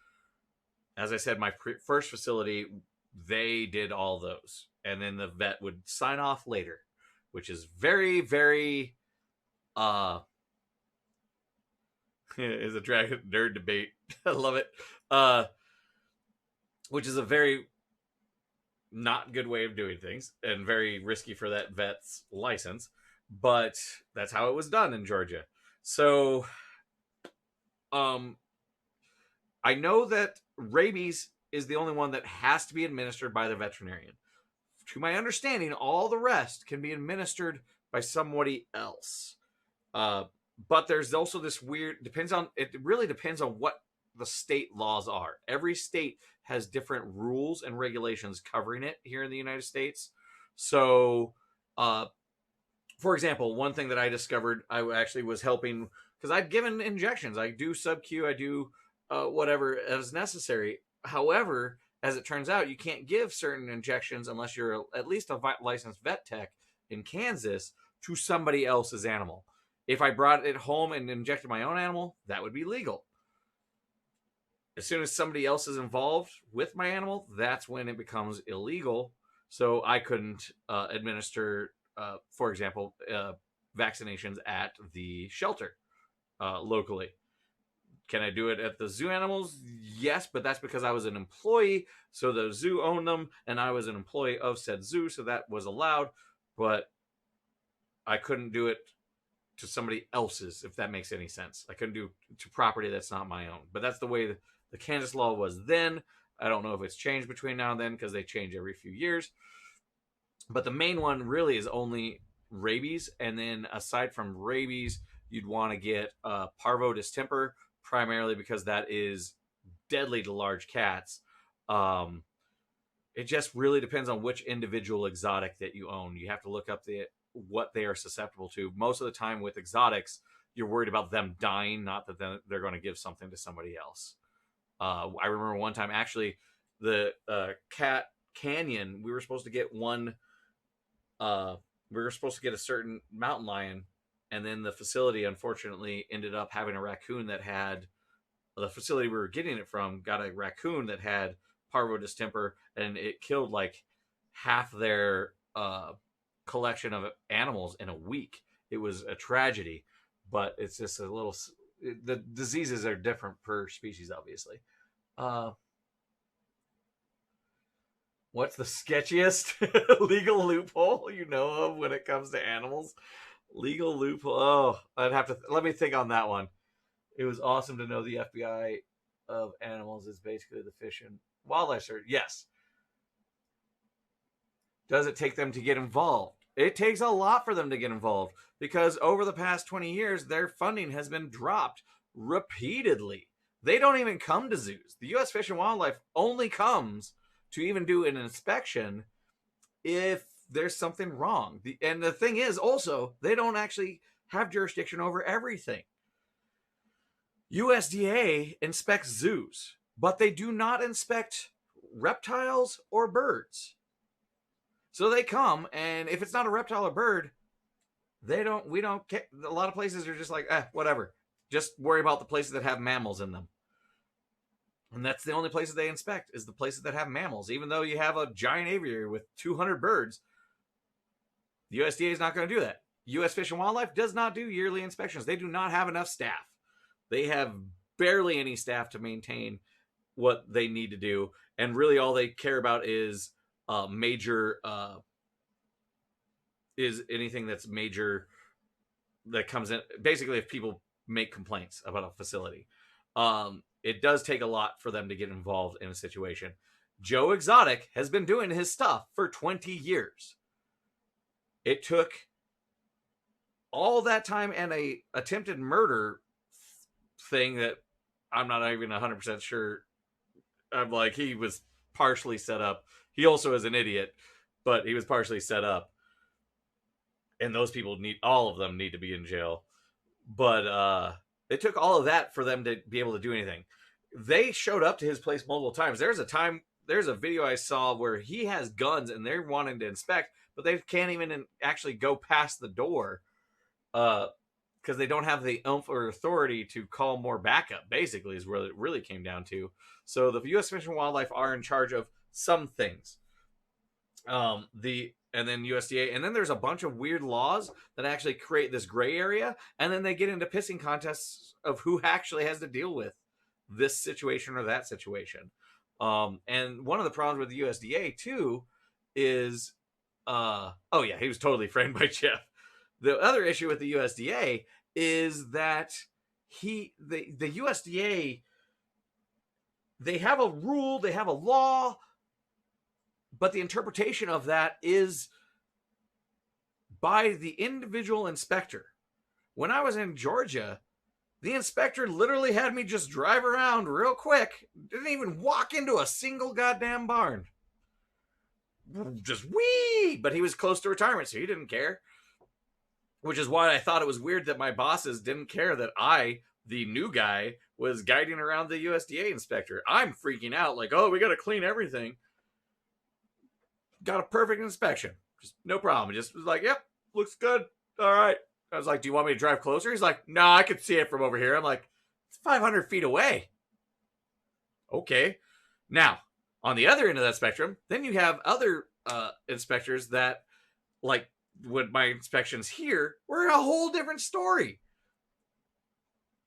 as I said, my first facility, they did all those, and then the vet would sign off later, which is very, very is a dragon nerd debate. I love it. Which is a very not good way of doing things and very risky for that vet's license. But that's how it was done in Georgia. So, I know that rabies is the only one that has to be administered by the veterinarian. To my understanding, all the rest can be administered by somebody else. But there's also this weird, it really depends on what the state laws are. Every state has different rules and regulations covering it here in the United States. So, for example, one thing that I discovered, I actually was helping, because I'd given injections. I do sub-Q, I do whatever as necessary. However, as it turns out, you can't give certain injections unless you're at least a licensed vet tech in Kansas to somebody else's animal. If I brought it home and injected my own animal, that would be legal. As soon as somebody else is involved with my animal, that's when it becomes illegal. So I couldn't administer, for example, vaccinations at the shelter locally. Can I do it at the zoo animals? Yes, but that's because I was an employee, so the zoo owned them, and I was an employee of said zoo, so that was allowed, but I couldn't do it to somebody else's, if that makes any sense. I couldn't do it to property that's not my own. But that's the way the Kansas law was then. I don't know if it's changed between now and then, because they change every few years. But the main one really is only rabies, and then aside from rabies, you'd want to get parvo distemper, primarily because that is deadly to large cats. It just really depends on which individual exotic that you own. You have to look up what they are susceptible to. Most of the time with exotics, you're worried about them dying, not that they're going to give something to somebody else. I remember one time, actually, the Cat Canyon, we were supposed to get one. We were supposed to get a certain mountain lion, and then the facility, unfortunately, ended up having a raccoon that had, the facility we were getting it from got a raccoon that had parvo distemper, and it killed like half their collection of animals in a week. It was a tragedy, but it's just a little, the diseases are different per species, obviously. What's the sketchiest legal loophole you know of when it comes to animals? Legal loophole. Oh, I'd have to let me think on that one. It was awesome to know the FBI of animals is basically the Fish and Wildlife Service. Yes. Does it take them to get involved? It takes a lot for them to get involved, because over the past 20 years, their funding has been dropped repeatedly. They don't even come to zoos. The U.S. Fish and Wildlife only comes to even do an inspection if there's something wrong. And the thing is also, they don't actually have jurisdiction over everything. USDA inspects zoos, but they do not inspect reptiles or birds. So they come, and if it's not a reptile or bird, we don't care. A lot of places are just like, whatever. Just worry about the places that have mammals in them. And that's the only places they inspect, is the places that have mammals. Even though you have a giant aviary with 200 birds, the USDA is not going to do that. U.S. Fish and Wildlife does not do yearly inspections. They do not have enough staff. They have barely any staff to maintain what they need to do. And really all they care about is is anything that's major that comes in. Basically, if people make complaints about a facility. It does take a lot for them to get involved in a situation. Joe Exotic has been doing his stuff for 20 years. It took all that time and a attempted murder thing that I'm not even 100% sure. I'm like, he was partially set up. He also is an idiot, but he was partially set up. And those people all of them need to be in jail. But it took all of that for them to be able to do anything. They showed up to his place multiple times. There's a video I saw where he has guns and they're wanting to inspect, but they can't even actually go past the door because they don't have the oomph or authority to call more backup. Basically, is where it really came down to. So the U.S. Fish and Wildlife are in charge of some things. And then USDA, and then there's a bunch of weird laws that actually create this gray area, and then they get into pissing contests of who actually has to deal with this situation or that situation. And one of the problems with the USDA too is, oh yeah, he was totally framed by Jeff. The other issue with the USDA is that the USDA, they have a rule, they have a law, but the interpretation of that is by the individual inspector. When I was in Georgia, the inspector literally had me just drive around real quick. Didn't even walk into a single goddamn barn. Just wee! But he was close to retirement, so he didn't care. Which is why I thought it was weird that my bosses didn't care that I, the new guy, was guiding around the USDA inspector. I'm freaking out, like, oh, we got to clean everything. Got a perfect inspection. Just no problem. Just was like, yep, looks good. All right. I was like, do you want me to drive closer? He's like, no, I could see it from over here. I'm like, it's 500 feet away. Okay. Now, on the other end of that spectrum, then you have other inspectors that, like, when my inspections here were a whole different story.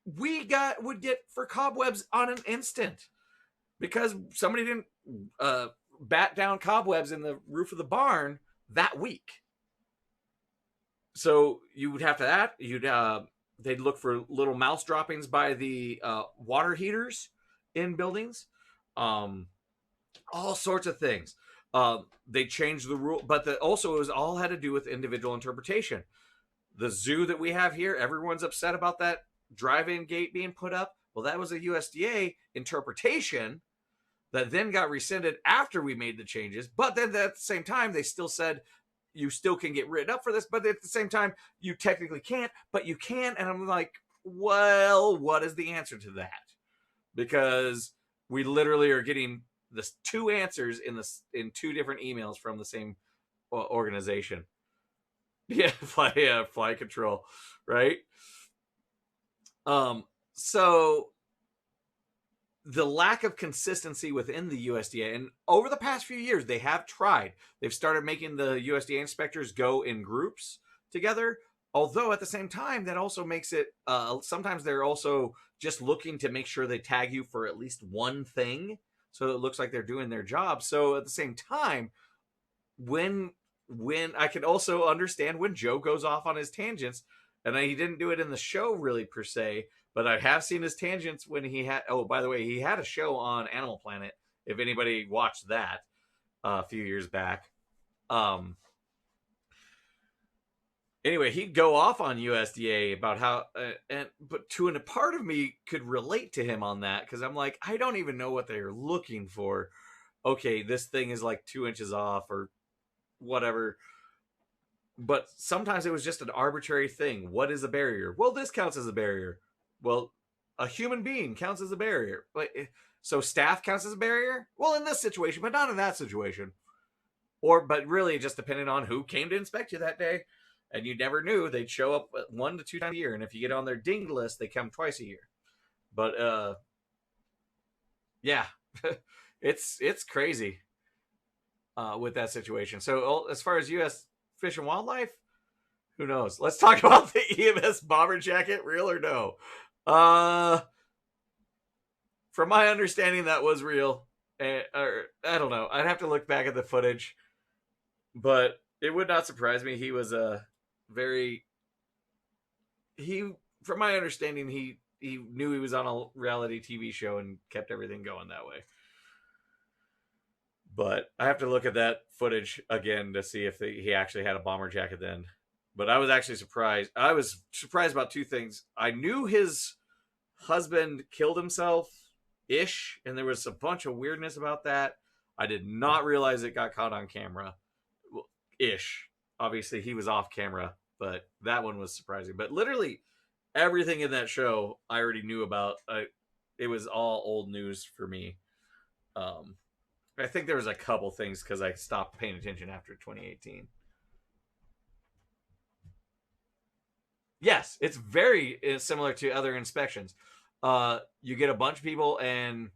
We would get for cobwebs on an instant because somebody didn't bat down cobwebs in the roof of the barn that week. So you would have to that. They'd look for little mouse droppings by the water heaters in buildings, all sorts of things. They changed the rule, but also it was all had to do with individual interpretation. The zoo that we have here, everyone's upset about that drive-in gate being put up. Well, that was a USDA interpretation that then got rescinded after we made the changes. But then at the same time, they still said you still can get written up for this, but at the same time, you technically can't, but you can. And I'm like, well, what is the answer to that? Because we literally are getting the two answers in two different emails from the same organization. Yeah, fly control, right? So the lack of consistency within the USDA, and over the past few years, they have tried. They've started making the USDA inspectors go in groups together. Although at the same time, that also makes it, sometimes they're also just looking to make sure they tag you for at least one thing. So it looks like they're doing their job. So at the same time, when I can also understand when Joe goes off on his tangents, and he didn't do it in the show really per se, but I have seen his tangents when he had, oh, by the way, he had a show on Animal Planet, if anybody watched that a few years back. Anyway, he'd go off on USDA about how, but a part of me could relate to him on that, because I'm like, I don't even know what they're looking for. Okay, this thing is like 2 inches off or whatever. But sometimes it was just an arbitrary thing. What is a barrier? Well, this counts as a barrier. Well, a human being counts as a barrier. So staff counts as a barrier? Well, in this situation, but not in that situation. But really, just depending on who came to inspect you that day. And you never knew. They'd show up 1 to 2 times a year. And if you get on their ding list, they come twice a year. But, yeah, it's crazy with that situation. So as far as U.S. Fish and Wildlife, who knows? Let's talk about the EMS bomber jacket, real or no? From my understanding, that was real. Or I don't know. I'd have to look back at the footage, but it would not surprise me. He was from my understanding, he knew he was on a reality TV show and kept everything going that way. But I have to look at that footage again to see if he actually had a bomber jacket then. But I was actually surprised. I was surprised about two things. I knew his husband killed himself-ish, and there was a bunch of weirdness about that. I did not realize it got caught on camera. Ish. Obviously, he was off camera, but that one was surprising. But literally, everything in that show I already knew about. It was all old news for me. I think there was a couple things because I stopped paying attention after 2018. Yes, it's very similar to other inspections. You get a bunch of people and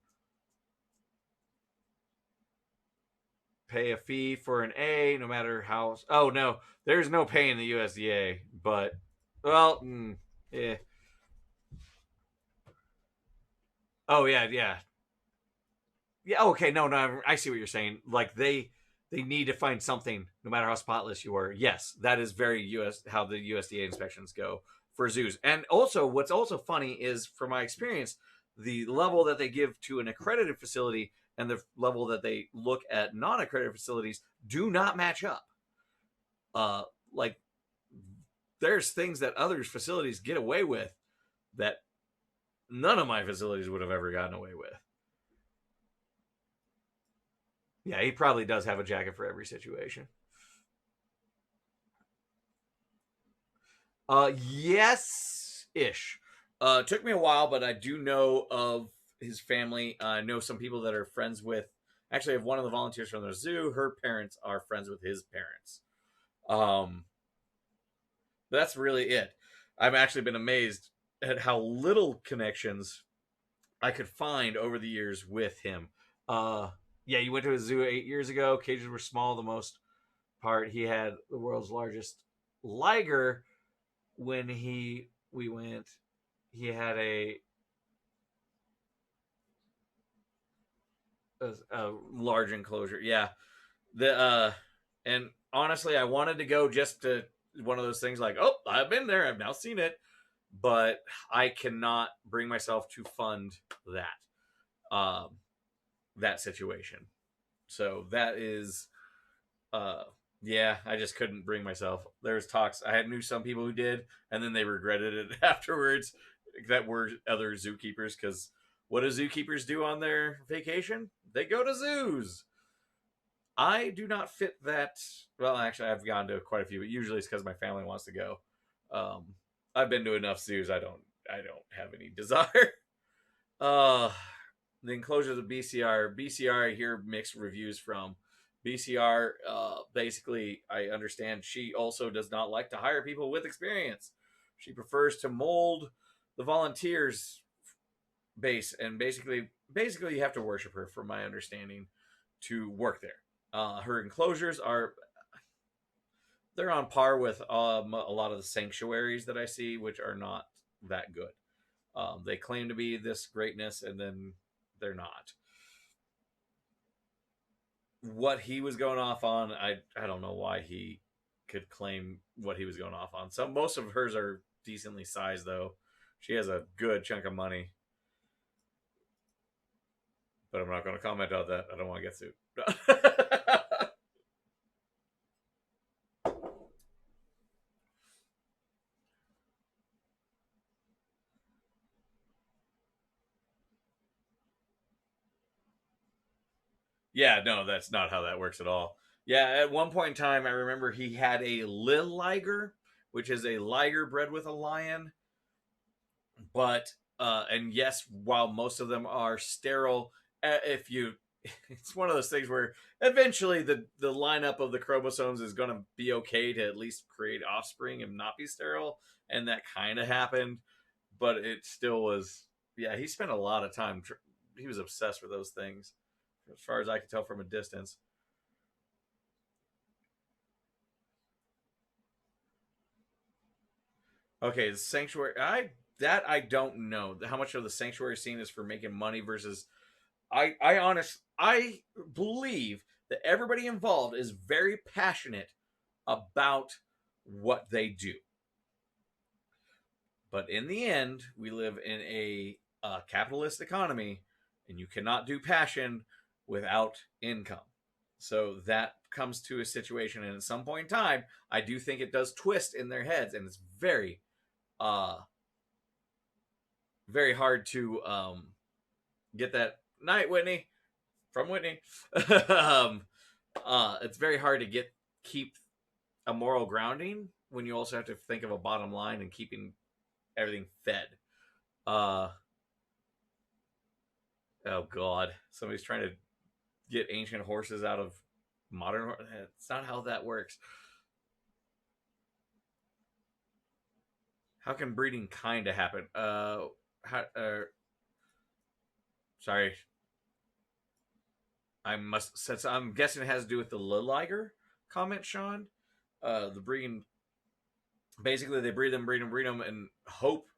pay a fee for an A, no matter how. Oh no, there's no pay in the USDA, but well, yeah. Oh yeah, yeah, yeah. Okay, no, I see what you're saying. Like they need to find something, no matter how spotless you were. Yes, that is very US how the USDA inspections go for zoos. And also, what's also funny is, from my experience, the level that they give to an accredited facility and the level that they look at non-accredited facilities do not match up. Uh, like there's things that others facilities get away with that none of my facilities would have ever gotten away with. Yeah, he probably does have a jacket for every situation. Yes, ish. It took me a while, but I do know of his family. I know some people that are friends with. Actually, I have one of the volunteers from the zoo. Her parents are friends with his parents. Um, that's really it. I've actually been amazed at how little connections I could find over the years with him. Uh, yeah, you went to a zoo 8 years ago. Cages were small, the most part. He had the world's largest liger when he we went. He had a large enclosure. Yeah, the and honestly, I wanted to go just to one of those things like, oh, I've been there, I've now seen it, but I cannot bring myself to fund that that situation. So that is uh yeah, I just couldn't bring myself. There's talks. I had knew some people who did, and then they regretted it afterwards. That were other zookeepers, because what do zookeepers do on their vacation? They go to zoos. I do not fit that. Well, actually, I've gone to quite a few, but usually it's because my family wants to go. Um, I've been to enough zoos. I don't have any desire. Uh, the enclosures of BCR. BCR, I hear mixed reviews from. BCR, basically, I understand she also does not like to hire people with experience. She prefers to mold the volunteers base, and basically you have to worship her, from my understanding, to work there. Her enclosures are they're on par with a lot of the sanctuaries that I see, which are not that good. They claim to be this greatness, and then they're not. What he was going off on, I don't know why he could claim what he was going off on. Some Most of hers are decently sized, though. She has a good chunk of money, but I'm not going to comment on that. I don't want to get sued. Yeah, no, that's not how that works at all. Yeah, at one point in time, I remember he had a lil liger, which is a liger bred with a lion. But and yes, while most of them are sterile, if you, it's one of those things where eventually the lineup of the chromosomes is going to be okay to at least create offspring and not be sterile, and that kind of happened, but it still was. Yeah, he spent a lot of time. He was obsessed with those things, as far as I could tell from a distance. Okay, the sanctuary. I don't know how much of the sanctuary scene is for making money versus. I believe that everybody involved is very passionate about what they do. But in the end, we live in a capitalist economy, and you cannot do passion without income. So that comes to a situation, and at some point in time, I do think it does twist in their heads, and it's uh, very hard to get that night, Whitney, from Whitney. um, it's very hard to keep a moral grounding when you also have to think of a bottom line and keeping everything fed. Uh, oh God, somebody's trying to get ancient horses out of modern. It's not how that works. how can breeding kind of happen? How, sorry, I must, since I'm guessing it has to do with the Liger comment, Sean. The breeding, basically, they breed them, and hope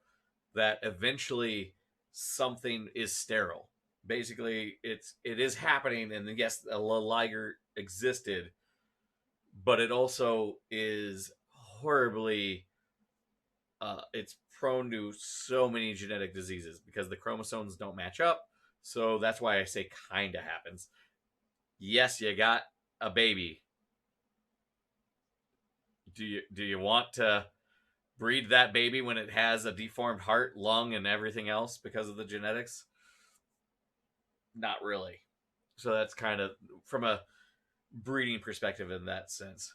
that eventually something is sterile. Basically, it is happening, and yes, a Liger existed, but it also is horribly it's prone to so many genetic diseases because the chromosomes don't match up. So that's why I say kind of happens. Yes, you got a baby. Do you want to breed that baby when it has a deformed heart, lung, and everything else because of the genetics? Not really. So that's kind of from a breeding perspective in that sense.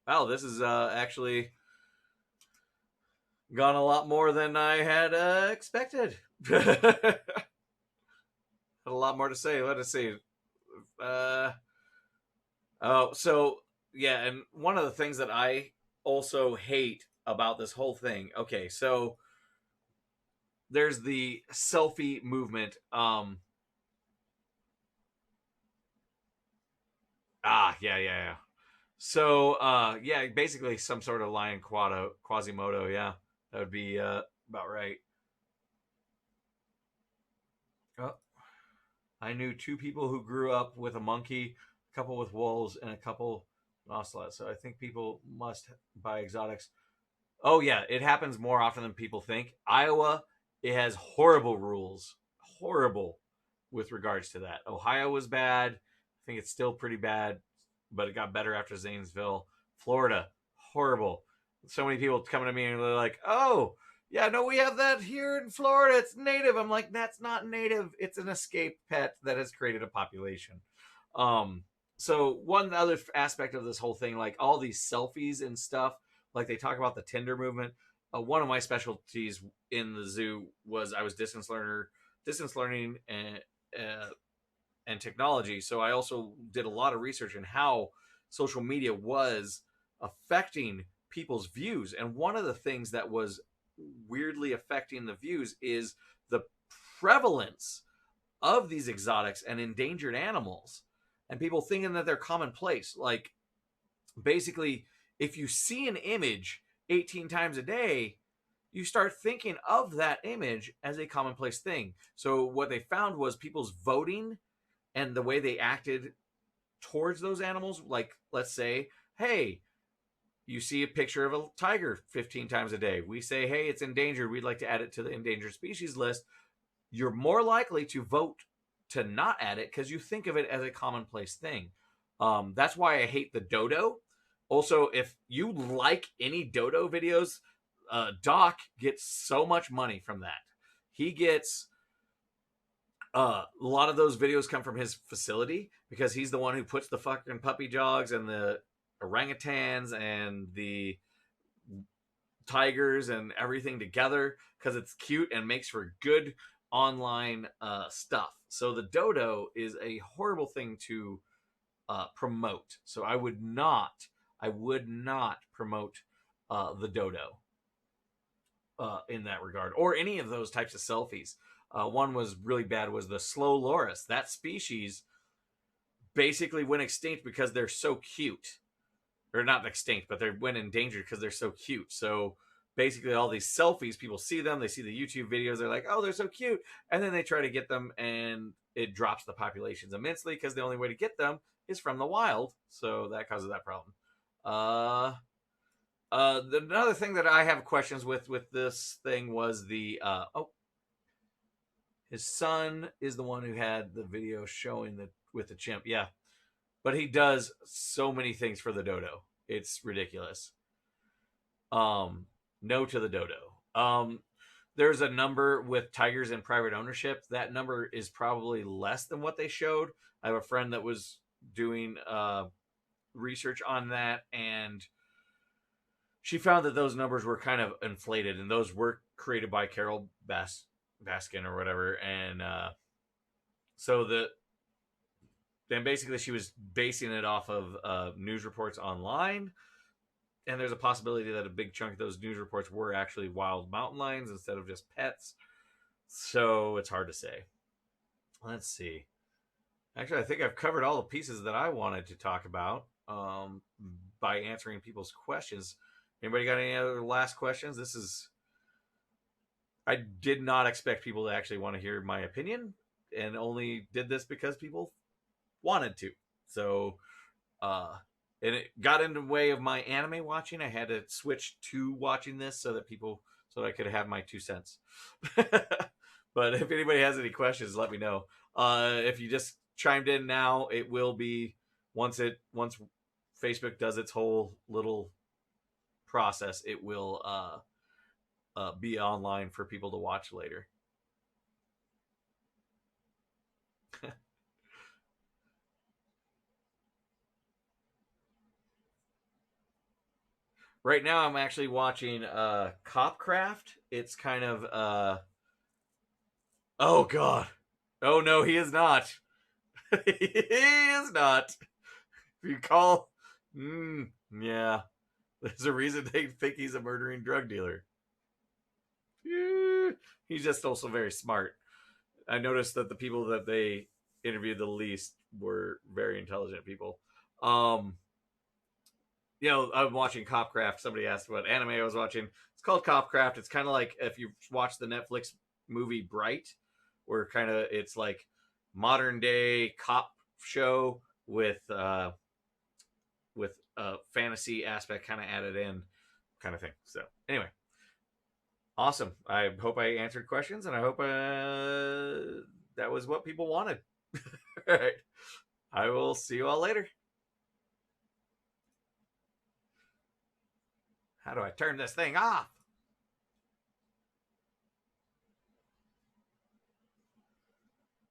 Oh, this is actually gone a lot more than I had expected. Had a lot more to say. Let us see. Uh, oh, so yeah, and one of the things that I also hate about this whole thing. Okay, so there's the selfie movement. Yeah. So, yeah, basically some sort of lion Quasimodo. Yeah, that would be about right. Oh, I knew two people who grew up with a monkey, a couple with wolves, and a couple ocelots. So I think people must buy exotics. Oh yeah, it happens more often than people think. Iowa, it has horrible rules, horrible with regards to that. Ohio was bad. I think it's still pretty bad, but it got better after Zanesville. Florida, horrible. So many people coming to me and they're like, "Oh, yeah, no, we have that here in Florida. It's native." I'm like, "That's not native. It's an escaped pet that has created a population." Um, so one other aspect of this whole thing, like all these selfies and stuff, like they talk about the Tinder movement. One of my specialties in the zoo was I was distance learning, and technology. So I also did a lot of research in how social media was affecting people's views. And one of the things that was weirdly affecting the views is the prevalence of these exotics and endangered animals, and people thinking that they're commonplace. Like, basically, if you see an image 18 times a day, you start thinking of that image as a commonplace thing. So what they found was people's voting and the way they acted towards those animals. Like, let's say, hey, you see a picture of a tiger 15 times a day. We say, hey, it's endangered. We'd like to add it to the endangered species list. You're more likely to vote to not add it because you think of it as a commonplace thing. That's why I hate the dodo. Also, if you like any dodo videos, Doc gets so much money from that. He gets a lot of those videos come from his facility because he's the one who puts the fucking puppy jogs and the orangutans and the tigers and everything together because it's cute and makes for good online stuff. So the dodo is a horrible thing to promote. So I would not promote the dodo in that regard, or any of those types of selfies. One was really bad was the slow loris. That species basically went extinct because they're so cute, or not extinct, but they went endangered because they're so cute. So basically, all these selfies, people see them, they see the YouTube videos, they're like, "Oh, they're so cute," and then they try to get them, and it drops the populations immensely because the only way to get them is from the wild. So that causes that problem. Another thing that I have questions with this thing was the his son is the one who had the video showing the with the chimp. Yeah, but he does so many things for the dodo. It's ridiculous. No to the dodo. There's a number with tigers in private ownership. That number is probably less than what they showed. I have a friend that was doing research on that, and she found that those numbers were kind of inflated, and those were created by Carol Baskin or whatever. And so then basically she was basing it off of news reports online. and there's a possibility that a big chunk of those news reports were actually wild mountain lions instead of just pets. So it's hard to say. Let's see. Actually, I think I've covered all the pieces that I wanted to talk about by answering people's questions. Anybody got any other last questions? I did not expect people to actually want to hear my opinion, and only did this because people wanted to. So, and it got in the way of my anime watching. I had to switch to watching this so that I could have my 2 cents. But if anybody has any questions, let me know. If you just chimed in now, it will be once Facebook does its whole little process, it will be online for people to watch later. Right now, I'm actually watching Copcraft. It's kind of oh god, oh no, he is not. He is not. If you call, yeah, there's a reason they think he's a murdering drug dealer. He's just also very smart. I noticed that the people that they interviewed the least were very intelligent people. I'm watching Copcraft. Somebody asked what anime I was watching. It's called Copcraft. It's kind of like if you watch the Netflix movie Bright, where it's like modern day cop show with fantasy aspect kind of added in, kind of thing. So anyway, awesome. I hope I answered questions, and I hope that was what people wanted. All right. I will see you all later. How do I turn this thing off?